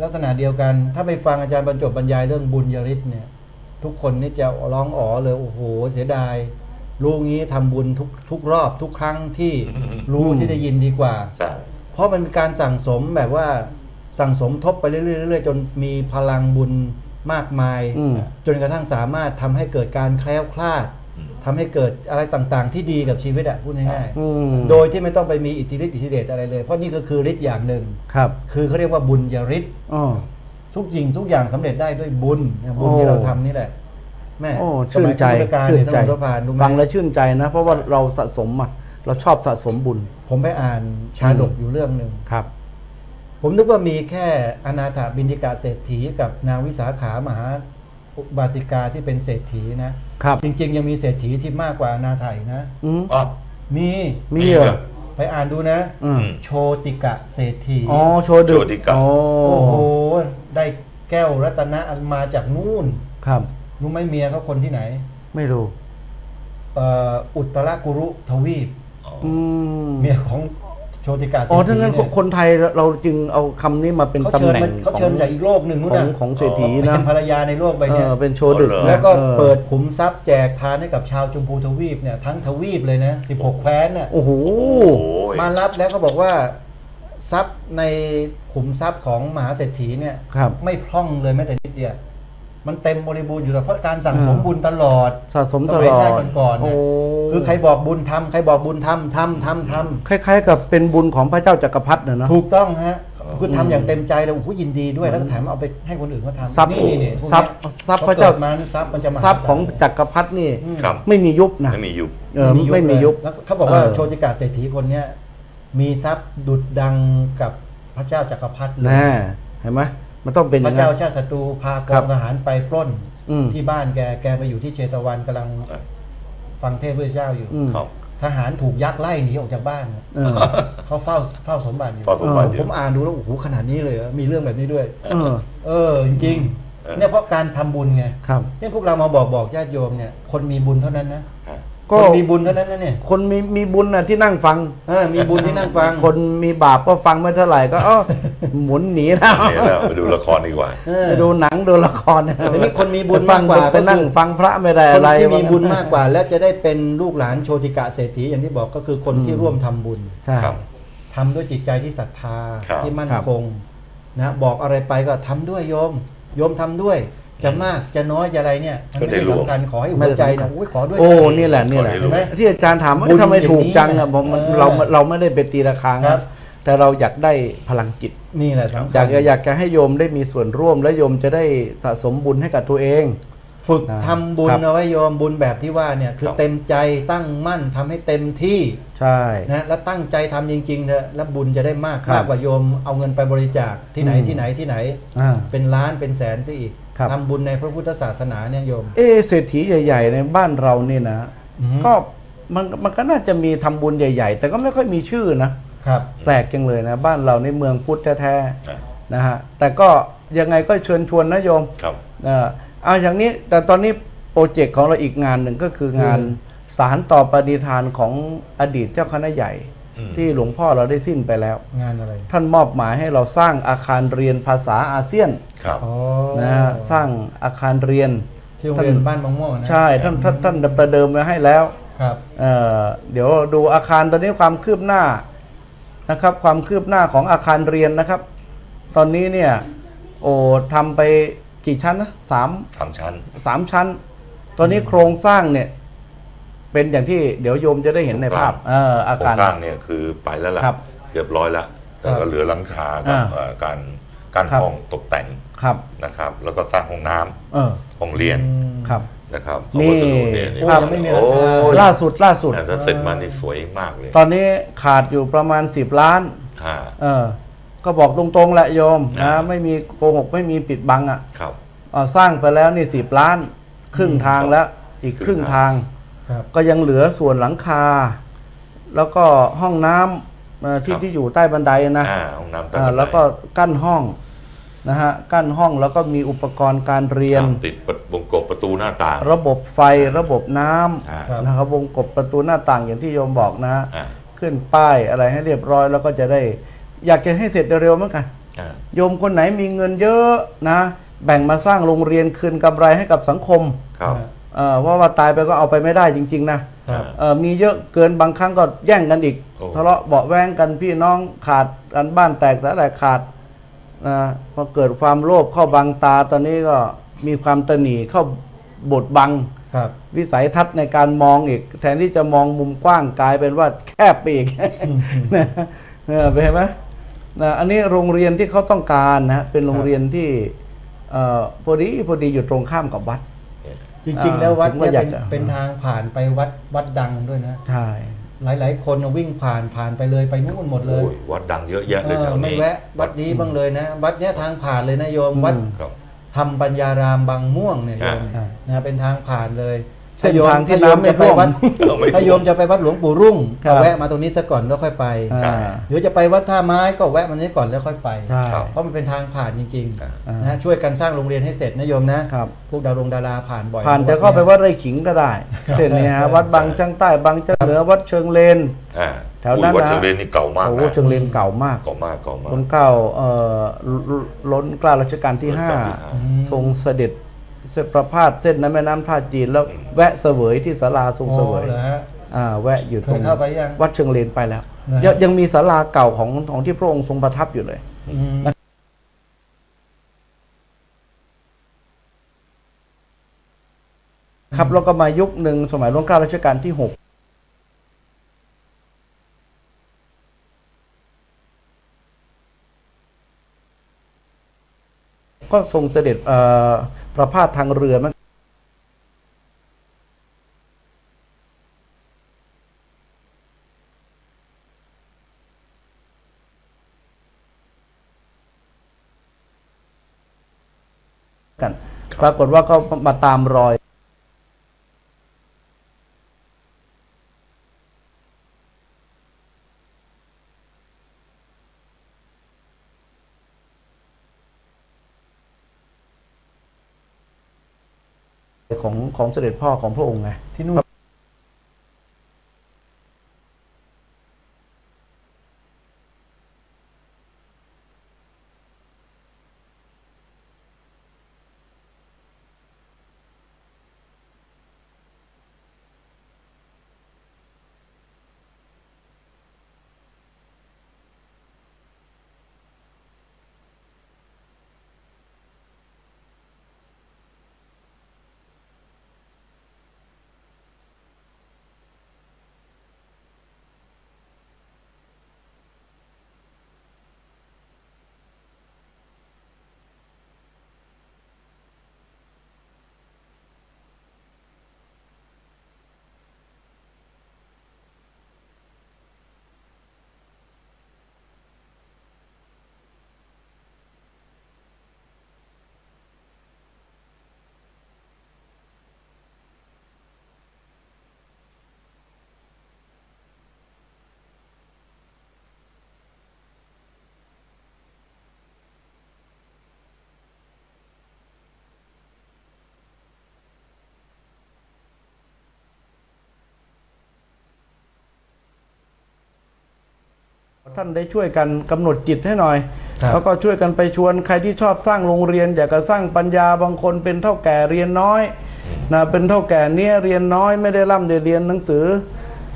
ลักษณะเดียวกันถ้าไปฟังอาจารย์บรรจบบรรยายเรื่องบุญญาฤทธิ์เนี่ยทุกคนนี่จะร้องอ๋อเลยโอ้โหเสียดายรู้งี้ทำบุญทุกรอบทุกครั้งที่รู้ที่ได้ยินดีกว่าเพราะมันเป็นการสั่งสมแบบว่าสั่งสมทบไปเรื่อยๆจนมีพลังบุญมากมายจนกระทั่งสามารถทำให้เกิดการแคล้วคลาดทำให้เกิดอะไรต่างๆที่ดีกับชีวิตอ่ะพูดง่ายๆโดยที่ไม่ต้องไปมีอิทธิฤทธิ์อิทธิเดชอะไรเลยเพราะนี่ก็คือฤทธิ์อย่างหนึ่งคือเขาเรียกว่าบุญญาฤทธิ์ทุกอย่างสำเร็จได้ด้วยบุญที่เราทำนี่แหละแม่ชื่นใจฟังแล้วชื่นใจนะเพราะว่าเราสะสมอ่ะเราชอบสะสมบุญผมไปอ่านชาดกอยู่เรื่องหนึ่งครับผมนึกว่ามีแค่อนาถบิณฑิกาเศรษฐีกับนางวิสาขามหาบาสิกาที่เป็นเศรษฐีนะครับจริงๆยังมีเศรษฐีที่มากกว่าอนาถอีกนะมีเหรอไปอ่านดูนะโชติกะเศรษฐีโชติกะโอ้โหได้แก้วรัตนะมาจากนู่นครับรู้ไหมเมียเขาคนที่ไหนไม่รู้อุตรกุรุทวีปเมียของโชติกาเศรษฐีทั้งนั้นคนไทยเราจึงเอาคำนี้มาเป็นตำแหน่งเขาเชิญจากอีกโลกหนึ่งนู่นนะของเศรษฐีนะเป็นภรรยาในโลกใบนี้เป็นโชดึกแล้วก็เปิดขุมทรัพย์แจกทานให้กับชาวชมพูทวีปเนี่ยทั้งทวีปเลยนะ16แคว้นเนี่ยโอ้โหมารับแล้วก็บอกว่าทรัพย์ในขุมทรัพย์ของมหาเศรษฐีเนี่ยไม่พร่องเลยแม้แต่นิดเดียวมันเต็มบริบูรณ์อยู่แล้วเพราะการสั่งสมบุญตลอดสะสมตลอดชาติก่อนๆเนี่ยคือใครบอกบุญทำใครบอกบุญทำคล้ายๆกับเป็นบุญของพระเจ้าจักรพรรดิเนาะถูกต้องฮะคือทำอย่างเต็มใจแล้วผู้ยินดีด้วยแล้วก็แถมเอาไปให้คนอื่นเขาทำทรัพย์พระเจ้าทรัพย์มันจะมาทรัพย์ของจักรพรรดินี่ไม่มียุบนะไม่มียุบไม่มียุบเขาบอกว่าโชติกาเศรษฐีคนเนี้ยมีทรัพย์ดุจดังกับพระเจ้าจักรพรรดิแน่เห็นไหมมันต้องเป็นพระเจ้าชาติศัตรูพากองทหารไปปล้นที่บ้านแกไปอยู่ที่เชตวันกำลังฟังเทศน์พระเจ้าอยู่ทหารถูกยักษ์ไล่หนีออกจากบ้านเขาเฝ้าสมบัติอยู่ผมอ่านดูแล้วโอ้โหขนาดนี้เลยมีเรื่องแบบนี้ด้วยจริงๆเนี่ยเพราะการทำบุญไงเนี่ยพวกเรามาบอกญาติโยมเนี่ยคนมีบุญเท่านั้นนะคนมีบุญเท่านั้นนะเนี่ยคนมีบุญนะที่นั่งฟังมีบุญที่นั่งฟังคนมีบาปก็ฟังไม่เท่าไหร่ก็หมุนหนีแล้วไปดูละครดีกว่าไปดูหนังดูละครแต่นี่คนมีบุญมากกว่าไปนั่งฟังพระไม่ได้อะไรคนที่มีบุญมากกว่าและจะได้เป็นลูกหลานโชติกะเศรษฐีอย่างที่บอกก็คือคนที่ร่วมทำบุญทำด้วยจิตใจที่ศรัทธาที่มั่นคงนะบอกอะไรไปก็ทำด้วยโยมทำด้วยจะมากจะน้อยจะอะไรเนี่ยมันไม่ได้สำคัญขอให้หัวใจนะขอด้วยนี่แหละที่อาจารย์ถามว่าทำไมถูกจังอ่ะเราไม่ได้เป็นตีราคาครับแต่เราอยากได้พลังจิตนี่แหละสำคัญอยากจะให้โยมได้มีส่วนร่วมและโยมจะได้สะสมบุญให้กับตัวเองฝึกทำบุญเอาไว้โยมบุญแบบที่ว่าเนี่ยคือเต็มใจตั้งมั่นทำให้เต็มที่ใช่นะแล้วตั้งใจทำจริงๆเถอะแล้วบุญจะได้มากกว่าโยมเอาเงินไปบริจาคที่ไหนเป็นล้านเป็นแสนซะอีกทำบุญในพระพุทธศาสนาเนี่ยโยมเศรษฐีใหญ่ๆในบ้านเราเนี่ยนะก็มันก็น่าจะมีทำบุญใหญ่ๆแต่ก็ไม่ค่อยมีชื่อนะครับแปลกจังเลยนะบ้านเราในเมืองพุทธแท้ๆนะฮะแต่ก็ยังไงก็เชิญชวนนะโยมอย่างนี้แต่ตอนนี้โปรเจกต์ของเราอีกงานหนึ่งก็คืองานสารต่อปฏิฐานของอดีตเจ้าคณะใหญ่ที่หลวงพ่อเราได้สิ้นไปแล้วงานอะไรท่านมอบหมายให้เราสร้างอาคารเรียนภาษาอาเซียนนะสร้างอาคารเรียน ที่โรงเรียนบ้านบางม่วงนะใช่ท่านประเดิมไว้ให้แล้วครับเดี๋ยวดูอาคารตอนนี้ความคืบหน้านะครับความคืบหน้าของอาคารเรียนนะครับ ตอนนี้เนี่ยทำไปกี่ชั้นนะ3 ชั้น3 ชั้นตอนนี้โครงสร้างเนี่ยเป็นอย่างที่เดี๋ยวโยมจะได้เห็นในภาพอาคารโครงสร้างเนี่ยคือไปแล้วล่ะเรียบร้อยแล้วแต่ก็เหลือหลังคากับการห้องตกแต่งนะครับแล้วก็สร้างห้องน้ำห้องเรียนนะครับนี่ไม่มีราคาล่าสุดถ้าเสร็จมานี่สวยมากเลยตอนนี้ขาดอยู่ประมาณ10 ล้านก็บอกตรงๆแหละโยมนะไม่มีโกหกไม่มีปิดบังสร้างไปแล้วนี่10 ล้านครึ่งทางแล้วอีกครึ่งทางก็ยังเหลือส่วนหลังคาแล้วก็ห้องน้ำที่อยู่ใต้บันไดนะห้องน้ำใต้บันไดแล้วก็กั้นห้องนะฮะกั้นห้องแล้วก็มีอุปกรณ์การเรียนติดวงกบประตูหน้าต่างระบบไฟระบบน้ำนะครับวงกบประตูหน้าต่างอย่างที่โยมบอกนะขึ้นป้ายอะไรให้เรียบร้อยแล้วก็จะได้อยากจะให้เสร็จเร็วๆเหมือนกันโยมคนไหนมีเงินเยอะนะแบ่งมาสร้างโรงเรียนคืนกำไรให้กับสังคมว่าตายไปก็เอาไปไม่ได้จริงๆนะมีเยอะเกินบางครั้งก็แย่งกันอีกทะเลาะเบาแวงกันพี่น้องขาดกันบ้านแตกสลายขาดพอเกิดความโลภเข้าบังตาตอนนี้ก็มีความตนีเข้าบดบังวิสัยทัศน์ในการมองอีกแทนที่จะมองมุมกว้างกลายเป็นว่าแคบไปอีกเห็นไหมอันนี้โรงเรียนที่เขาต้องการนะเป็นโรงเรียนที่พอดีอยู่ตรงข้ามกับวัดจริงๆแล้ววัดเนี่ยเป็นทางผ่านไปวัดดังด้วยนะใช่หลายๆคนวิ่งผ่านไปเลยไปนู่นหมดเลยวัดดังเยอะแยะเลยไม่แวะวัดนี้บ้างเลยนะวัดเนี้ยทางผ่านเลยนะโยมวัดธรรมปัญญารามบางม่วงเนี่ยโยมนะเป็นทางผ่านเลยถ้าโยมจะไปวัดถ้าโยมจะไปวัดหลวงปู่รุ่งก็แวะมาตรงนี้ซะก่อนแล้วค่อยไปหรือจะไปวัดท่าไม้ก็แวะมานี้ก่อนแล้วค่อยไปเพราะมันเป็นทางผ่านจริงๆนะช่วยกันสร้างโรงเรียนให้เสร็จนะโยมนะพวกดาราผ่านบ่อยผ่านจะเข้าไปวัดไร่ขิงก็ได้เช่นนี้ฮะวัดบางช่างใต้บางช่างเหนือวัดเชิงเลนแถวนั้นนะวัดเชิงเลนนี่เก่ามากโอ้เชิงเลนเก่ามากล้นเก้าล้นเกล้ารัชกาลที่5ทรงเสด็จเส้นประพาสเส้นน้ำแม่น้ำท่าจีนแล้วแวะเสวยที่ศาลาทรงเสวยแวะอยู่ตรงวัดเชิงเลนไปแล้วยังมีศาลาเก่าของที่พระองค์ทรงประทับอยู่เลยครับแล้วก็มายุคหนึ่งสมัยรัชกาลรัชกาลที่6ก็ทรงเสด็จประพาสทางเรือมันกันปรากฏว่าเขามาตามรอยของเสด็จพ่อของพระองค์ไงที่นู่นท่านได้ช่วยกันกำหนดจิตให้หน่อยแล้วก็ช่วยกันไปชวนใครที่ชอบสร้างโรงเรียนอยากจะสร้างปัญญาบางคนเป็นเท่าแก่เรียนน้อย นะเป็นเท่าแก่เนี้ยเรียนน้อยไม่ได้ร่ำได้เรียนหนังสือ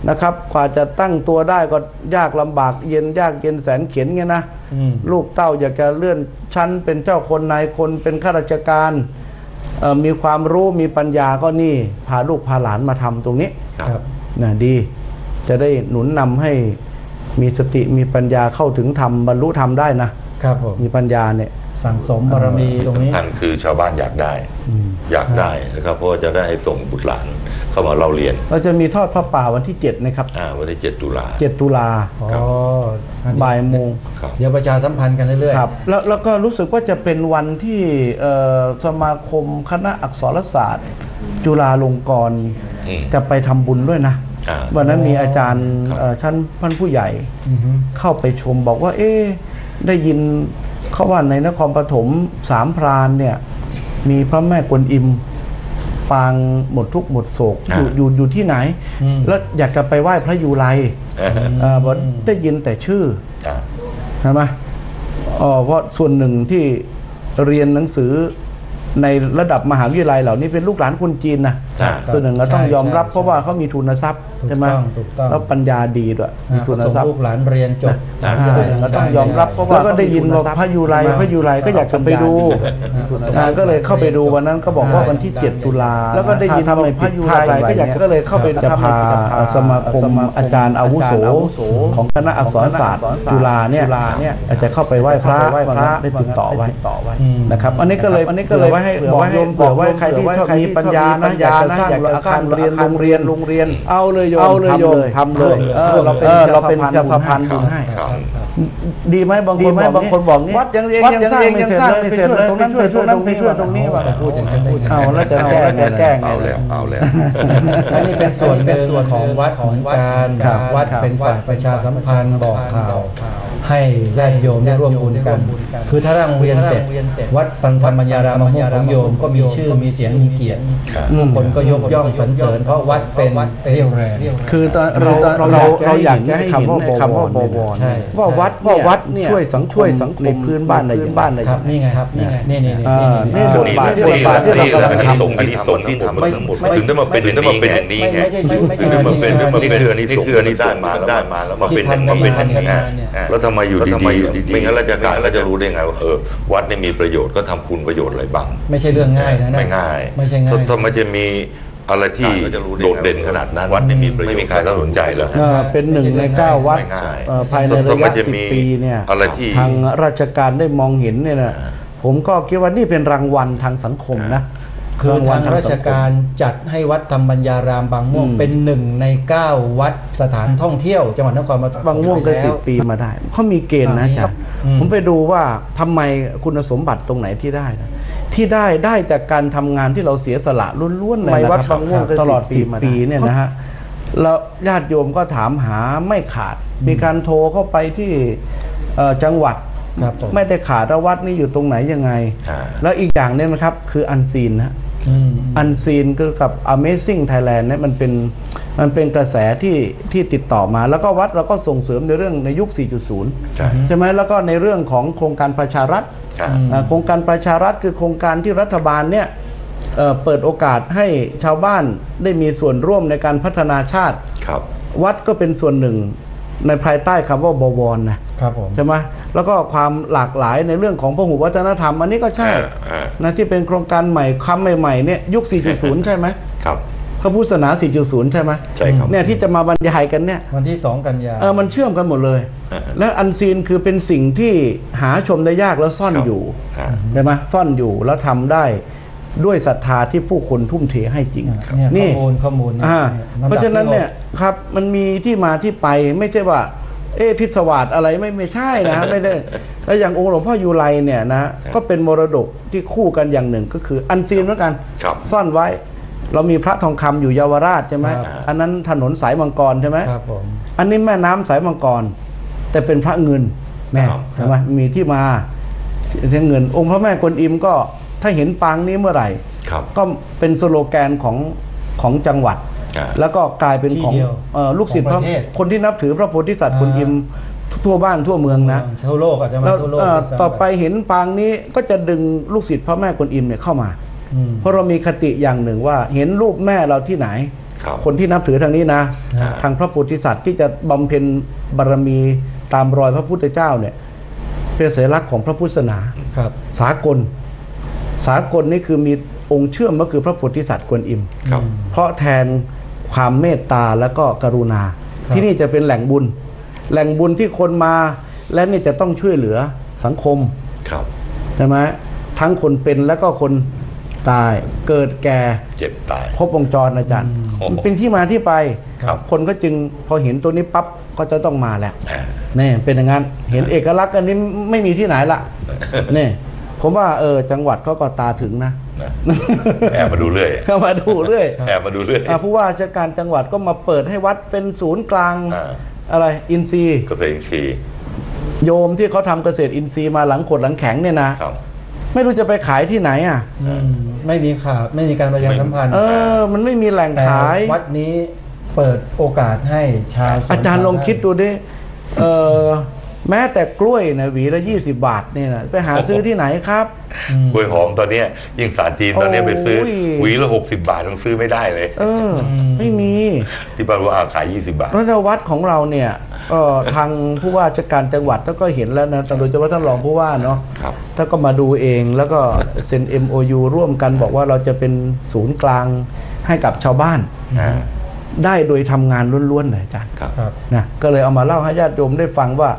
นะครับกว่าจะตั้งตัวได้ก็ยากลำบากยากเย็นแสนเข็ญไงนะลูกเต้าอยากจะเลื่อนชั้นเป็นเจ้าคนนายคนเป็นข้าราชการมีความรู้มีปัญญาก็นี่พาลูกพาหลานมาทำตรงนี้นะดีจะได้หนุนนำให้มีสติมีปัญญาเข้าถึงธรรมบรรลุธรรมได้นะครับมีปัญญาเนี่ยสั่งสมบารมีตรงนี้ท่านคือชาวบ้านอยากได้นะครับเพราะจะได้ส่งบุตรหลานเข้ามาเล่าเรียนเราจะมีทอดพระป่าวันที่7นะครับวันที่7 ตุลาบ่ายโมงเดี๋ยวประชาสัมพันธ์กันเรื่อยๆครับแล้วก็รู้สึกว่าจะเป็นวันที่สมาคมคณะอักษรศาสตร์จุฬาลงกรณ์จะไปทำบุญด้วยนะวันนั้นมีอาจารย์ท่านผู้ใหญ่เข้าไปชมบอกว่าได้ยินเขาว่าในนครปฐม3 พรานเนี่ยมีพระแม่กวนอิมปางหมดทุกข์หมดโศกอยู่ที่ไหนแล้วอยากจะไปไหว้พระยูไรบอกได้ยินแต่ชื่อใช่ไหมเพราะส่วนหนึ่งที่เรียนหนังสือในระดับมหาวิทยาลัยเหล่านี้เป็นลูกหลานคนจีนนะส่วนหนึ่งเราต้องยอมรับเพราะว่าเขามีทุนทรัพย์ใช่ไหมแล้วปัญญาดีด้วยมีทุนทรัพย์ลูกหลานเรียนจบเราต้องยอมรับเพราะว่าก็ได้ยินว่าพระยูไรก็อยากจะไปดูก็เลยเข้าไปดูวันนั้นก็บอกว่าวันที่7 ตุลาแล้วก็ได้ยินทำไมพระยูไรก็เลยเข้าไปจะพาสมาคมอาจารย์อาวุโสของคณะอักษรศาสตร์จุฬาเนี่ยอาจจะเข้าไปไหว้พระได้ติดต่อไว้นะครับอันนี้ก็เลยให้บอกโยมเผื่อว่าใครที่ชอบมีปัญญานะอยากจะสร้างอาคารเรียนโรงเรียนเอาเลยโยมทำเลยเราเป็นสะพานบุญให้ดีไหมบางคนบอกวัดยังสร้างไม่เสร็จเลยตรงนั้นช่วยตรงนี้ว่าพูดอย่างนั้นเอาแล้วจะแก้เอาแล้วอันนี้เป็นส่วนของวัดของการวัดเป็นฝ่ายประชาสัมพันธ์บอกข่าวให้ญาติโยมได้ร่วมบุญกันคือถ้าโรงเรียนเสร็จวัดปันธรรมยารามของโยมก็มีชื่อมีเสียงมีเกียรติคนก็ยกย่องสรรเสริญเพราะวัดเป็นเรี่ยวแรงคือเราอยากจะให้เห็นคำว่าบวรว่าวัดเนี่ยช่วยสังคมในพื้นบ้านในครับนี่ไงครับนี่บทบาทที่เราทำอันนี้ส่งที่ทำมาทั้งหมดถึงได้มาเป็นอย่างนี้ไงถึงได้มาเป็นนี่คืออันนี้ได้มาแล้วมาเป็นอย่างนี้แล้วทำไมอยู่ดีๆไม่งั้นเราจะรู้ได้ไงว่าวัดนี่มีประโยชน์ก็ทำคุณประโยชน์อะไรบ้างไม่ใช่เรื่องง่ายนะไม่ง่ายทำไมจะมีอะไรที่โดดเด่นขนาดนั้นวัดนี่มีประโยชน์ไม่มีใครสนใจแล้วเป็น1 ใน 9วัดภายในระยะ10 ปีเนี่ยทางราชการได้มองเห็นเนี่ยนะผมก็คิดว่านี่เป็นรางวัลทางสังคมนะคือทางราชการจัดให้วัดธรรมัญญารามบางม่วงเป็น1 ใน 9วัดสถานท่องเที่ยวจังหวัดนครปฐมบางม่วงก็10 ปีมาได้เขามีเกณฑ์นะอาจารย์ผมไปดูว่าทำไมคุณสมบัติตรงไหนที่ได้นะที่ได้จากการทำงานที่เราเสียสละล้วนๆในวัดบางม่วงตลอด10 ปีเนี่ยนะฮะแล้วญาติโยมก็ถามหาไม่ขาดมีการโทรเข้าไปที่จังหวัดไม่ได้ขาดวัดนี่อยู่ตรงไหนยังไงแล้วอีกอย่างนึงนะครับคืออันซีนนะอันซีนคือกับ Amazing Thailand เนี่ยมันเป็นกระแสที่ติดต่อมาแล้วก็วัดเราก็ส่งเสริมในเรื่องในยุค 4.0 ใช่ไหมแล้วก็ในเรื่องของโครงการประชารัฐโครงการประชารัฐคือโครงการที่รัฐบาลเนี่ยเปิดโอกาสให้ชาวบ้านได้มีส่วนร่วมในการพัฒนาชาติวัดก็เป็นส่วนหนึ่งในภายใต้คำว่าบวรนะครับใช่ไหมแล้วก็ความหลากหลายในเรื่องของพหุวัฒนธรรมอันนี้ก็ใช่นะที่เป็นโครงการใหม่คำใหม่ๆเนี่ยยุค 4.0 ใช่ไหมครับพระพุทธศาสนา 4.0 ใช่ไหมใช่ครับเนี่ยที่จะมาบรรยายกันเนี่ยวันที่2 กันยามันเชื่อมกันหมดเลยและอันซีนคือเป็นสิ่งที่หาชมได้ยากแล้วซ่อนอยู่ใช่ไหมซ่อนอยู่แล้วทำได้ด้วยศรัทธาที่ผู้คนทุ่มเทให้จริงนี่ข้อมูลเพราะฉะนั้นเนี่ยครับมันมีที่มาที่ไปไม่ใช่ว่าพิศวาสอะไรไม่ใช่นะไม่ได้แล้วอย่างองค์หลวงพ่อยูไรเนี่ยนะก็เป็นมรดกที่คู่กันอย่างหนึ่งก็คืออันซีนเหมือนกันซ่อนไว้เรามีพระทองคำอยู่เยาวราชใช่ไหมอันนั้นถนนสายมังกรใช่ไหมอันนี้แม่น้ำสายมังกรแต่เป็นพระเงินแม่ใช่ไหมมีที่มาที่เงินองค์พระแม่กวนอิมก็ถ้าเห็นปางนี้เมื่อไหร่ก็เป็นสโลแกนของจังหวัดแล้วก็กลายเป็นของลูกศิษย์คนที่นับถือพระโพธิสัตว์กวนอิมทั่วบ้านทั่วเมืองนะทั่วโลกอาจจะมาทั่วโลกต่อไปเห็นปางนี้ก็จะดึงลูกศิษย์พระแม่กวนอิมเนี่ยเข้ามา เพราะเรามีคติอย่างหนึ่งว่าเห็นรูปแม่เราที่ไหน คนที่นับถือทางนี้นะทางพระโพธิสัตว์ที่จะบำเพ็ญบารมีตามรอยพระพุทธเจ้าเนี่ยเป็นสัญลักษณ์ของพระพุทธศาสนาสากลนี่คือมีองค์เชื่อมก็คือพระโพธิสัตว์กวนอิมเพราะแทนความเมตตาแล้วก็กรุณาที่นี่จะเป็นแหล่งบุญที่คนมาและนี่จะต้องช่วยเหลือสังคมใช่ไหมทั้งคนเป็นแล้วก็คนตายเกิดแก่เจ็บตายครบวงจรอาจารย์มันเป็นที่มาที่ไปคนก็จึงพอเห็นตัวนี้ปั๊บก็จะต้องมาแหละนี่เป็นอย่างนั้นเห็นเอกลักษณ์อันนี้ไม่มีที่ไหนละนี่ผมว่าจังหวัดเขาก็ตาถึงนะแอบมาดูเรื่อยแอบมาดูเรื่อยผู้ว่าราชการจังหวัดก็มาเปิดให้วัดเป็นศูนย์กลางอะไรอินทรีย์เกษตรอินทรีย์โยมที่เขาทำเกษตรอินทรีย์มาหลังขดหลังแข็งเนี่ยนะไม่รู้จะไปขายที่ไหนอ่ะไม่มีขาดไม่มีการประชาสัมพันธ์มันไม่มีแหล่งขายวัดนี้เปิดโอกาสให้ชาวอาจารย์ลองคิดดูดิแม้แต่กล้วยนะหวีละ20 บาทเนี่ยนะไปหาซื้อที่ไหนครับกล้วยหอมตอนนี้ยิ่งสารจีนตอนนี้ไปซื้อหวีละ60 บาทต้องซื้อไม่ได้เลยไม่มีที่บ้านว่าขาย20 บาทแล้ววัดของเราเนี่ยทางผู้ว่าราชการจังหวัดก็เห็นแล้วนะโดยเฉพาะท่านรองผู้ว่าเนาะถ้าก็มาดูเองแล้วก็เซ็น MOU ร่วมกันบอกว่าเราจะเป็นศูนย์กลางให้กับชาวบ้านได้โดยทำงานล้วนๆเลยอาจารย์นะก็เลยเอามาเล่าให้ญาติโยมได้ฟังว่า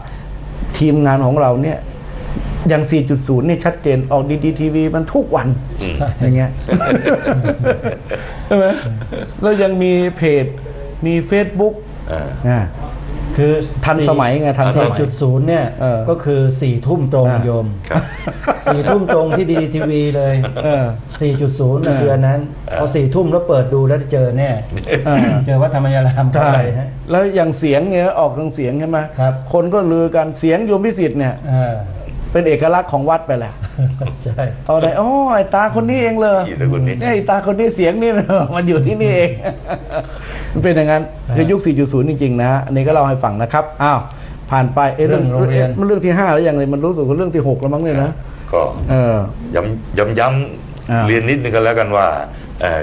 ทีมงานของเราเนี่ยอย่าง 4.0 นี่ชัดเจนออกดีทีวีมันทุกวันอย่างเงี้ยใช่ไหมแล้วยังมีเพจมี Facebook คือทันสมัยไงทันสมัย 4.0 เนี่ยก็คือ4 ทุ่มตรงโยม4 ทุ่มตรงที่ดีทีวีเลย 4.0 นะคืออันนั้นพอ4 ทุ่มแล้วเปิดดูแล้วเจอแน่เจอวัดธรรมยารามเท่าไหร่ฮะแล้วอย่างเสียงเนี่ยออกทางเสียงใช่ไหมคนก็ลือกันเสียงโยมพิสิทธิ์เนี่ยเป็นเอกลักษณ์ของวัดไปแล้วใช่เอาได้ไอ้ตาคนนี้เองเลยไอ้ตาคนนี้เสียงนี่มันอยู่ที่นี่เองมันเป็นอย่างนั้นคือยุค 4.0 จริงๆนะอันนี้ก็เล่าให้ฟังนะครับอ้าวผ่านไปเรื่องโรงเรียนมันเรื่องที่5แล้วอย่างไรมันรู้สึกว่าเรื่องที่6แล้วมั้งเนี่ยนะก็ย้ำเรียนนิดนึงกันแล้วกันว่า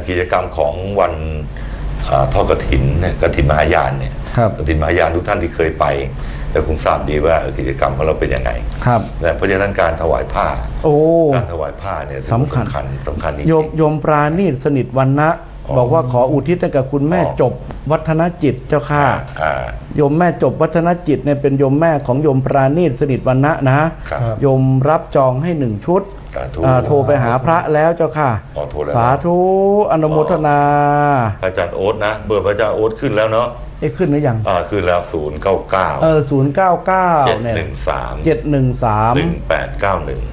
กิจกรรมของวันทอดกฐินเนี่ยกฐินมหายานเนี่ยกฐินมหายานทุกท่านที่เคยไปแต่คงทราบดีว่ากิจกรรมของเราเป็นยังไงเพราะฉะนั้นการถวายผ้าการถวายผ้าเนี่ยสำคัญจริงโยมปราณีตสนิทวรรณะบอกว่าขออุทิศให้กับคุณแม่จบวัฒนจิตเจ้าค่ะโยมแม่จบวัฒนจิตเนี่ยเป็นโยมแม่ของโยมปราณีตสนิทวรรณะนะโยมรับจองให้1 ชุดโทรไปหาพระแล้วเจ้าค่ะสาธุอนุโมทนาอาจารย์โอ๊ตนะเบอร์พระอาจารย์โอ๊ตขึ้นแล้วเนาะขึ้นหรือยังขึ้นแล้ว099 099เนี่ย713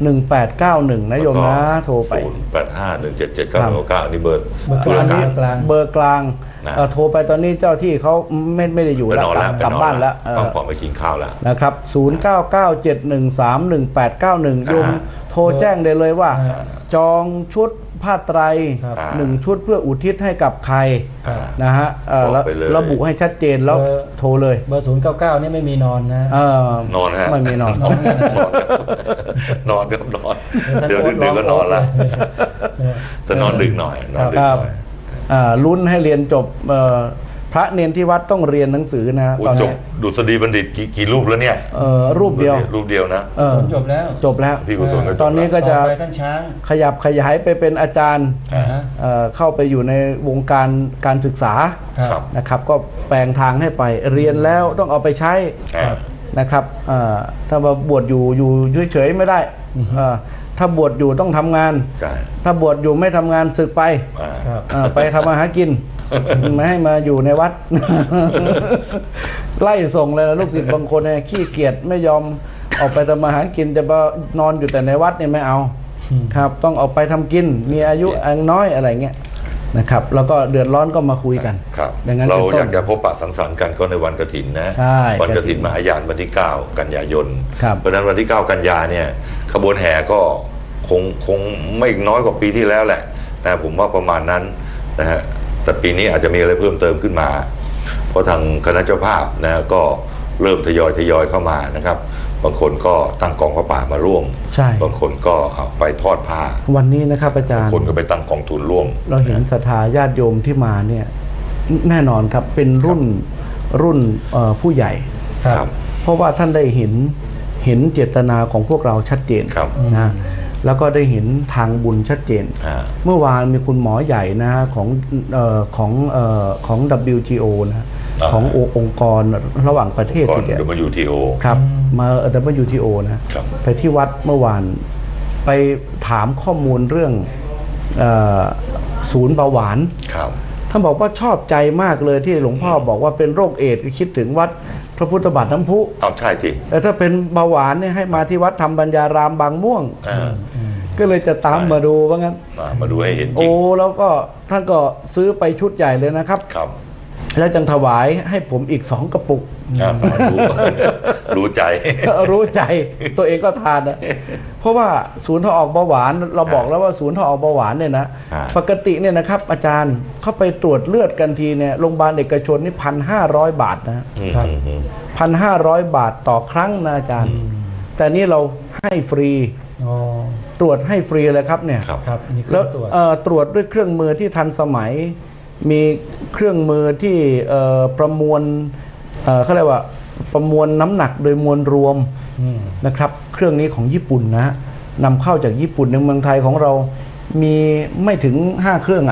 1891นะโยมนะโทรไป085177999นี่เบอร์กลางโทรไปตอนนี้เจ้าที่เขาไม่ได้อยู่แล้วกลับบ้านแล้วต้องขอไปกินข้าวแล้วนะครับ0997131891โยมโทรแจ้งได้เลยว่าจองชุดผ้าไตร1 ชุดเพื่ออุทิศให้กับใครนะฮะแล้วระบุให้ชัดเจนแล้วโทรเลยเบอร์099นี่ไม่มีนอนนะนอนฮะไม่มีนอนครับนอนเดี๋ยวดึกก็นอนละแต่นอนดึกหน่อยลุ้นให้เรียนจบพระเนนที่วัดต้องเรียนหนังสือนะตอนนี้ดุษฎีบัณฑิตกี่รูปแล้วเนี่ยรูปเดียวนะจบแล้วพี่กุศลตอนนี้ก็จะขยับขยายไปเป็นอาจารย์เข้าไปอยู่ในวงการศึกษานะครับก็แปลงทางให้ไปเรียนแล้วต้องเอาไปใช้นะครับถ้ามาบวชอยู่เฉยๆไม่ได้ถ้าบวชอยู่ต้องทำงานถ้าบวชอยู่ไม่ทำงานสึกไปไปทำมาหากินไม่ให้มาอยู่ในวัดไล่ส่งเลยนะลูกศิษย์บางคนเนี่ยขี้เกียจไม่ยอมออกไปทำมาหากินจะมานอนอยู่แต่ในวัดเนี่ยไม่เอาครับต้องออกไปทำกินมีอายุน้อยอะไรเงี้ยนะครับแล้วก็เดือดร้อนก็มาคุยกันเราอยากจะพบปะสังสรรค์กันก็ในวันกฐินนะวันกฐินมหายานวันที่9 กันยายนเพราะนั้นวันที่9 กันยาเนี่ยขบวนแห่ก็คงไม่น้อยกว่าปีที่แล้วแหละนะผมว่าประมาณนั้นนะฮะแต่ปีนี้อาจจะมีอะไรเพิ่มเติมขึ้นมาเพราะทางคณะเจ้าภาพนะก็เริ่มทยอยเข้ามานะครับ บางคนก็ตั้งกองผ้าป่ามาร่วมใช่บางคนก็เอาไปทอดผ้าวันนี้นะครับอาจารย์บางคนก็ไปตั้งกองทุนร่วมเราเห็นศรัทธาญาติโยมที่มาเนี่ยแน่นอนครับเป็นรุ่นผู้ใหญ่ครับเพราะว่าท่านได้เห็นเจตนาของพวกเราชัดเจนนะแล้วก็ได้เห็นทางบุญชัดเจนเมื่อวานมีคุณหมอใหญ่นะของ WTO นะขององค์กรระหว่างประเทศทีเดียว WTO ครับมา WTO นะไปที่วัดเมื่อวานไปถามข้อมูลเรื่องศูนย์เบาหวานท่านบอกว่าชอบใจมากเลยที่หลวงพ่อบอกว่าเป็นโรคเอดส์คิดถึงวัดพระพุทธบาทน้ำพุใช่ทีแต่ถ้าเป็นเบาหวานเนี่ยให้มาที่วัดธรรมปัญญารามบางม่วงก็เลยจะตามมาดูว่างั้นมาดูให้เห็นจริงโอ้แล้วก็ท่านก็ซื้อไปชุดใหญ่เลยนะครับแล้วจังถวายให้ผมอีก2 กระปุกรู้ใจรู้ใจตัวเองก็ทานนะเพราะว่าศูนย์ทอออกเบาหวานเราบอกแล้วว่าศูนย์ทอออกเบาหวานเนี่ยนะปกติเนี่ยนะครับอาจารย์เข้าไปตรวจเลือดกันทีเนี่ยโรงพยาบาลเอกชนนี่1,500 บาทนะ1,500 บาทต่อครั้งนะอาจารย์แต่นี่เราให้ฟรีตรวจให้ฟรีเลยครับเนี่ยแล้วตรวจด้วยเครื่องมือที่ทันสมัยมีเครื่องมือที่ประมวลเขาเรียกว่าประมวลน้ำหนักโดยมวลรวมนะครับเครื่องนี้ของญี่ปุ่นนะนำเข้าจากญี่ปุ่นในเมืองไทยของเรามีไม่ถึง5 เครื่อง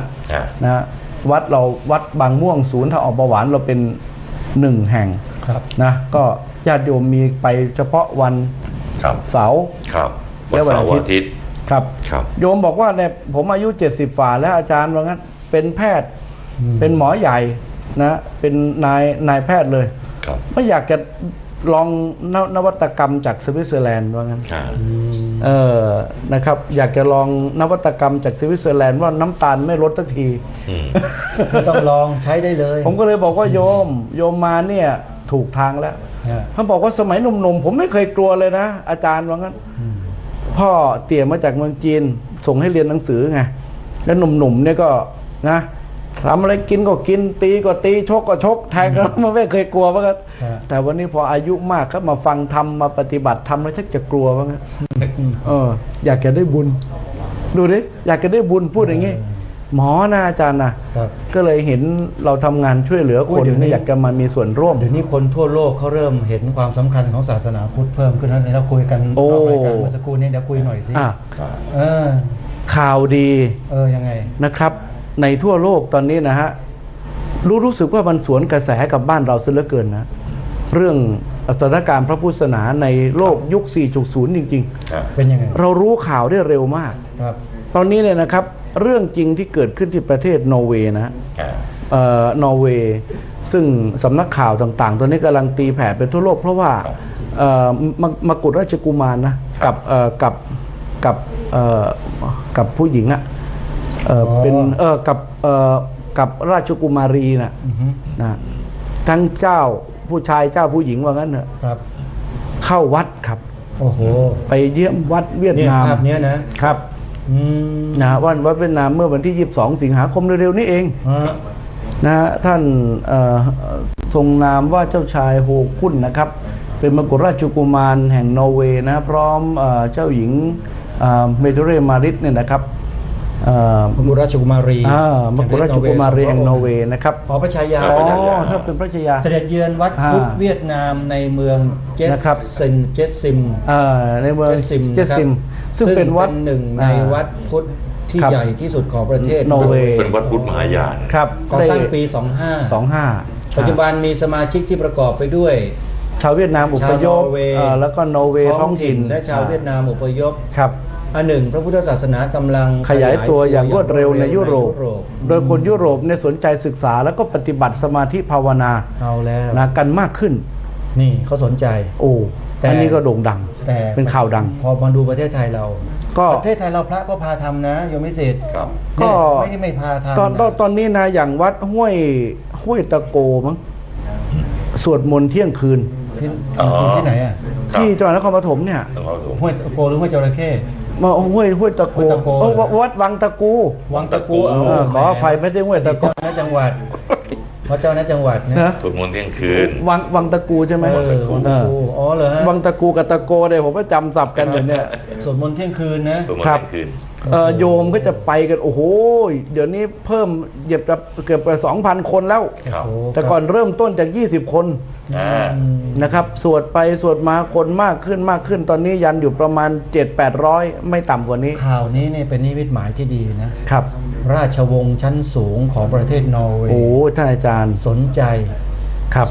นะวัดบางม่วงศูนย์ทอออกเบาหวานเราเป็น1 แห่งนะก็ญาติโยมมีไปเฉพาะวันเสาร์และวันอาทิตย์ครับโยมบอกว่าเนี่ยผมอายุ70 ฝ่าแล้วอาจารย์ว่างั้นเป็นแพทย์เป็นหมอใหญ่นะเป็นนายแพทย์เลยไม่อยากจะลองนวัตกรรมจากสวิตเซอร์แลนด์ว่างั้นนะครับอยากจะลองนวัตกรรมจากสวิตเซอร์แลนด์ว่าน้ำตาลไม่ลดสักทีไม่ต้องลองใช้ได้เลยผมก็เลยบอกว่าโยมมาเนี่ยถูกทางแล้วเขาบอกว่าสมัยหนุ่มๆผมไม่เคยกลัวเลยนะอาจารย์ว่างั้นพ่อเตี่ยมาจากเมืองจีนส่งให้เรียนหนังสือไงแล้วหนุ่มๆเนี่ยก็นะทำอะไรกินก็กินตีก็ตีชกก็ชกแทงก็มันไม่เคยกลัวว่างั้นแต่วันนี้พออายุมากครับมาฟังธรรมมาปฏิบัติธรรมแล้วชักจะกลัวว่างั้นอยากจะได้บุญดูดิอยากจะได้บุญพูดอย่างงี้หมอนะอาจารย์นะก็เลยเห็นเราทำงานช่วยเหลือคนนี่อยากจะมามีส่วนร่วมเดี๋ยวนี้คนทั่วโลกเขาเริ่มเห็นความสำคัญของศาสนาพุทธเพิ่มขึ้นแล้วเราคุยกันนอกรายการเมื่อสักครู่นี้เดี๋ยวคุยหน่อยสิข่าวดียังไงนะครับในทั่วโลกตอนนี้นะฮะรู้สึกว่ามันสวนกระแสกับบ้านเราซะเหลือเกินนะเรื่องสถานการณ์พระพุทธศาสนาในโลกยุค 4.0 จริงๆเป็นยังไงเรารู้ข่าวได้เร็วมากตอนนี้เนี่ยนะครับเรื่องจริงที่เกิดขึ้นที่ประเทศนอร์เวย์นะนอร์เวย์ซึ่งสำนักข่าวต่างๆตอนนี้กำลังตีแผ่ไปทั่วโลกเพราะว่ามกุฎราชกุมารนะกับผู้หญิงอะเป็นกับราชกุมารีนะทั้งเจ้าผู้ชายเจ้าผู้หญิงว่างั้นเถอะเข้าวัดครับโอ้โหไปเยี่ยมวัดเวียดนามภาพนี้นะครับวัดเวียดนามเมื่อวันที่22 สิงหาคมเร็วๆนี้เองนะท่านทรงนามว่าเจ้าชายโฮคุนนะครับเป็นมกุฎราชกุมารแห่งนอร์เวย์นะพร้อมเจ้าหญิงเมโทเรมาริสเนี่ยนะครับมกุฎราชกุมารีมกุฎราชกุมารีแห่งนอร์เวย์นะครับพระชายาถ้าเป็นพระชายาเสด็จเยือนวัดพุทธเวียดนามในเมืองเจสซิมในเมืองเจสซิมซึ่งเป็นวัดหนึ่งในวัดพุทธที่ใหญ่ที่สุดของประเทศนอร์เวย์เป็นวัดพุทธมหายานครับก่อตั้งปี25ปัจจุบันมีสมาชิกที่ประกอบไปด้วยชาวเวียดนามอพยพแล้วก็นอร์เวย์ท้องถิ่นและชาวเวียดนามอพยพครับอันหนึ่งพระพุทธศาสนากำลังขยายตัวอย่างรวดเร็วในยุโรปโดยคนยุโรปเนี่ยสนใจศึกษาแล้วก็ปฏิบัติสมาธิภาวนาเอาแล้วนะกันมากขึ้นนี่เขาสนใจอันนี้ก็โด่งดังแต่เป็นข่าวดังพอมาดูประเทศไทยเราประเทศไทยเราพระก็พาทำนะโยมไม่เสร็จก็ไม่พาทำตอนนี้นะอย่างวัดห้วยตะโกมั้งสวดมนต์เที่ยงคืนที่ไหนอ่ะที่จังหวัดนครปฐมเนี่ยห้วยตะโกหรือห้วยจระเข้มาห้วยตะโกวัดวังตะกูขออภัยไม่ใช่ห้วยตะโกจังหวัด เพราะเจ้าหน้าจังหวัดเนี่ยสวดมนต์เที่ยงคืนวังตะกูใช่ไหมวังตะกูอ๋อเหรอฮะวังตะกูกับตะโกเนี่ยผมก็จำสับกันอยู่เนี่ยสวดมนต์เที่ยงคืนนะสวดมนต์เที่ยงคืนโยมก็จะไปกันโอ้โหเดี๋ยวนี้เพิ่มเหยียบเกือบไป 2,000 คนแล้วแต่ก่อนเริ่มต้นจาก20 คนนะครับสวดไปสวดมาคนมากขึ้นตอนนี้ยันอยู่ประมาณ 700-800 ไม่ต่ำกว่านี้ข่าวนี้เนี่ยเป็นนิมิตหมายที่ดีนะครับราชวงศ์ชั้นสูงของประเทศนอร์เวย์โอ้ท่านอาจารย์สนใจ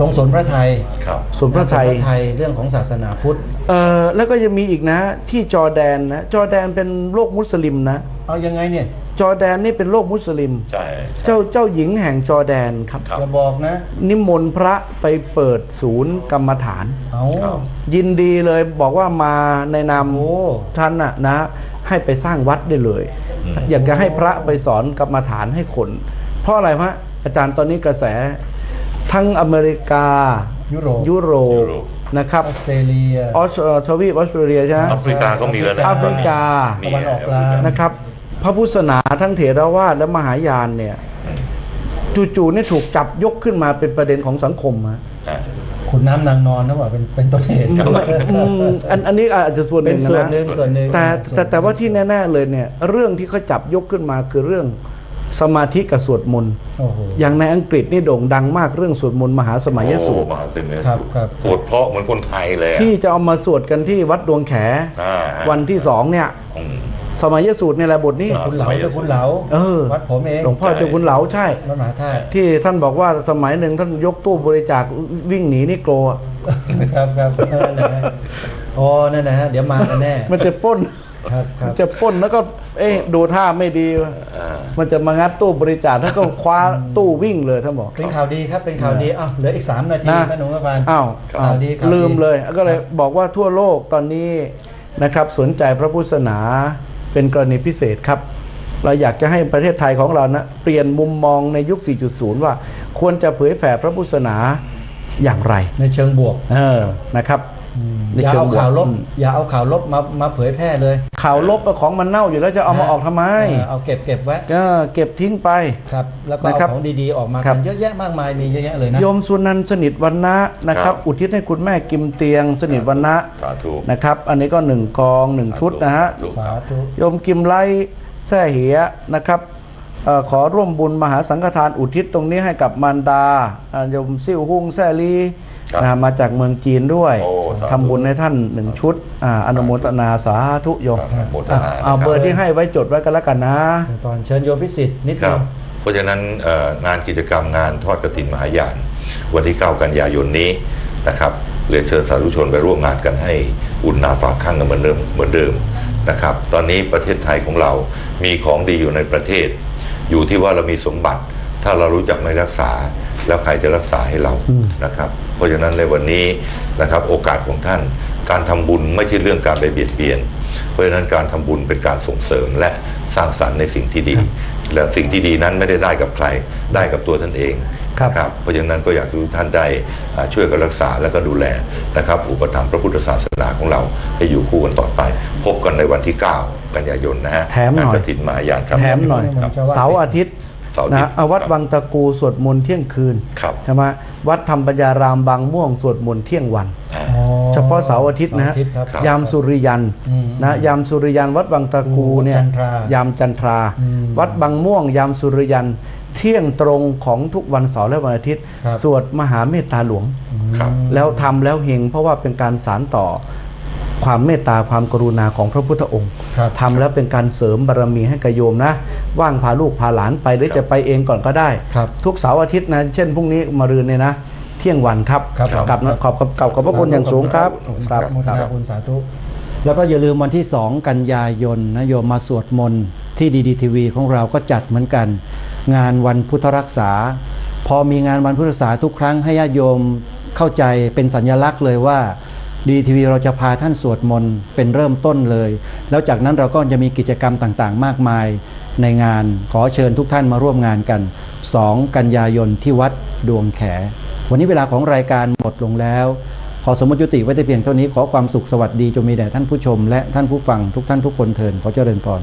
ทรงสนพระไทยสนพระไทยเรื่องของศาสนาพุทธแล้วก็ยังมีอีกนะที่จอร์แดนนะจอร์แดนเป็นโลกมุสลิมนะเอายังไงเนี่ยจอร์แดนนี่เป็นโลกมุสลิมใช่เจ้าหญิงแห่งจอร์แดนครับอย่าบอกนะนิมนต์พระไปเปิดศูนย์กรรมฐานยินดีเลยบอกว่ามาในนามท่านนะให้ไปสร้างวัดได้เลยอยากจะให้พระไปสอนกรรมฐานให้คนเพราะอะไรฮะอาจารย์ตอนนี้กระแสทั้งอเมริกายุโรปนะครับออสเตรเลียทวีปออสเตรเลียใช่ไหมแอฟริกาก็มีแล้วนะแอฟริกาตะวันออกกลางนะครับพระพุทธศาสนาทั้งเถรวาทและมหายานเนี่ยจู่ๆนี่ถูกจับยกขึ้นมาเป็นประเด็นของสังคมฮะขุนน้ำนางนอนนะว่าเป็นต้นเหตุอันนี้อาจจะส่วนหนึ่งนะส่วนหนึ่งแต่ว่าที่แน่ๆเลยเนี่ยเรื่องที่เขาจับยกขึ้นมาคือเรื่องสมาธิกับสวดมนต์อย่างในอังกฤษนี่โด่งดังมากเรื่องสวดมนต์มหาสมัยสูตรสวดเพราะเหมือนคนไทยเลยที่จะเอามาสวดกันที่วัดดวงแขวันที่2เนี่ยสมัยสูตรเนี่ยแหละบทนี้คุณเหลาเจ้าคุณเหลาวัดผมเองหลวงพ่อเจ้าคุณเหลาใช่วัดมหาธาตุที่ท่านบอกว่าสมัยหนึ่งท่านยกตู้บริจาควิ่งหนีนี่กลัวครับนั่นแหละอ๋อนั่นนะฮะเดี๋ยวมากันแน่มันจะปล้นจะปล้นแล้วก็ดูท่าไม่ดีมันจะมางัดตู้บริจาคแล้วก็คว้าตู้วิ่งเลยท่านบอกเป็นข่าวดีครับเป็นข่าวดีเหลืออีก3 นาทีท่านหนุ่มกบาลข่าวดีลืมเลยก็เลยบอกว่าทั่วโลกตอนนี้นะครับสนใจพระพุทธศาสนาเป็นกรณีพิเศษครับเราอยากจะให้ประเทศไทยของเรานะเปลี่ยนมุมมองในยุค 4.0 ว่าควรจะเผยแผ่พระพุทธศาสนาอย่างไรในเชิงบวกนะครับอย่าเอาข่าวลบมาเผยแพร่เลยข่าวลบของมันเน่าอยู่แล้วจะเอามาออกทำไมเอาเก็บไว้เก็บทิ้งไปครับแล้วก็เอาของดีๆออกมากันเยอะแยะมากมายมีเยอะแยะเลยนะโยมสุนันท์สนิทวรรณะนะครับอุทิศให้คุณแม่กิมเตียงสนิทวรรณะนะครับอันนี้ก็1 กอง 1 ชุดนะฮะโยมกิมไลแซ่เหียนะครับขอร่วมบุญมหาสังฆทานอุทิศตรงนี้ให้กับมารดาโยมซิ่วฮุงแซ่ลีมาจากเมืองจีนด้วยทำบุญให้ท่าน1 ชุดอนุโมทนาสาธุโยมเอาเบอร์ที่ให้ไว้จดไว้กันแล้วกันนะตอนเชิญโยมพิสิทธิ์นิดนึงเพราะฉะนั้นงานกิจกรรมงานทอดกฐินมหายานวันที่9 กันยายนนี้นะครับเรียนเชิญสาธุชนไปร่วมงานกันให้อุ่นหนาฝากข้างกันเหมือนเดิมนะครับตอนนี้ประเทศไทยของเรามีของดีอยู่ในประเทศอยู่ที่ว่าเรามีสมบัติถ้าเรารู้จักไม่รักษาแล้วใครจะรักษาให้เรานะครับเพราะฉะนั้นในวันนี้นะครับโอกาสของท่านการทำบุญไม่ใช่เรื่องการไปเบียดเบียนเพราะฉะนั้นการทำบุญเป็นการส่งเสริมและสร้างสรรค์ในสิ่งที่ดีและสิ่งที่ดีนั้นไม่ได้กับใครได้กับตัวท่านเองครับเพราะฉะนั้นก็อยากให้ทุกท่านได้ช่วยกันรักษาและก็ดูแลนะครับอุปถัมภ์พระพุทธศาสนาของเราให้อยู่คู่กันต่อไปพบกันในวันที่9 กันยายนนะฮะแถมหน่อยกฐินมหายานครับแถมหน่อยเสาร์อาทิตย์นะวัดวังตะกูสวดมนต์เที่ยงคืนใช่ไหมวัดธรรมปัญญารามบางม่วงสวดมนต์เที่ยงวันเฉพาะเสาร์อาทิตย์นะยามสุริยันนะยามสุริยันวัดวังตะกูเนี่ยยามจันทราวัดบางม่วงยามสุริยันเที่ยงตรงของทุกวันเสาร์และวันอาทิตย์สวดมหาเมตตาหลวงแล้วทำแล้วเฮงเพราะว่าเป็นการสานต่อความเมตตาความกรุณาของพระพุทธองค์ทำแล้วเป็นการเสริมบารมีให้กับโยมนะว่างพาลูกพาหลานไปหรือจะไปเองก่อนก็ได้ทุกเสาร์อาทิตย์นะเช่นพรุ่งนี้มะรืนเนี่ยนะเที่ยงวันครับขอบพระคุณอย่างสูงครับครับโมทนาบุญสาธุแล้วก็อย่าลืมวันที่2 กันยายนนะโยมมาสวดมนต์ที่ดีทีวีของเราก็จัดเหมือนกันงานวันพุทธรักษาพอมีงานวันพุทธรักษาทุกครั้งให้ญาติโยมเข้าใจเป็นสัญลักษณ์เลยว่าดีทีวีเราจะพาท่านสวดมนต์เป็นเริ่มต้นเลยแล้วจากนั้นเราก็จะมีกิจกรรมต่างๆมากมายในงานขอเชิญทุกท่านมาร่วมงานกัน2 กันยายนที่วัดดวงแขวันนี้เวลาของรายการหมดลงแล้วขอสมมุติยุติไว้แต่เพียงเท่านี้ขอความสุขสวัสดีจงมีแด่ท่านผู้ชมและท่านผู้ฟังทุกท่านทุกคนเถิดขอเจริญพร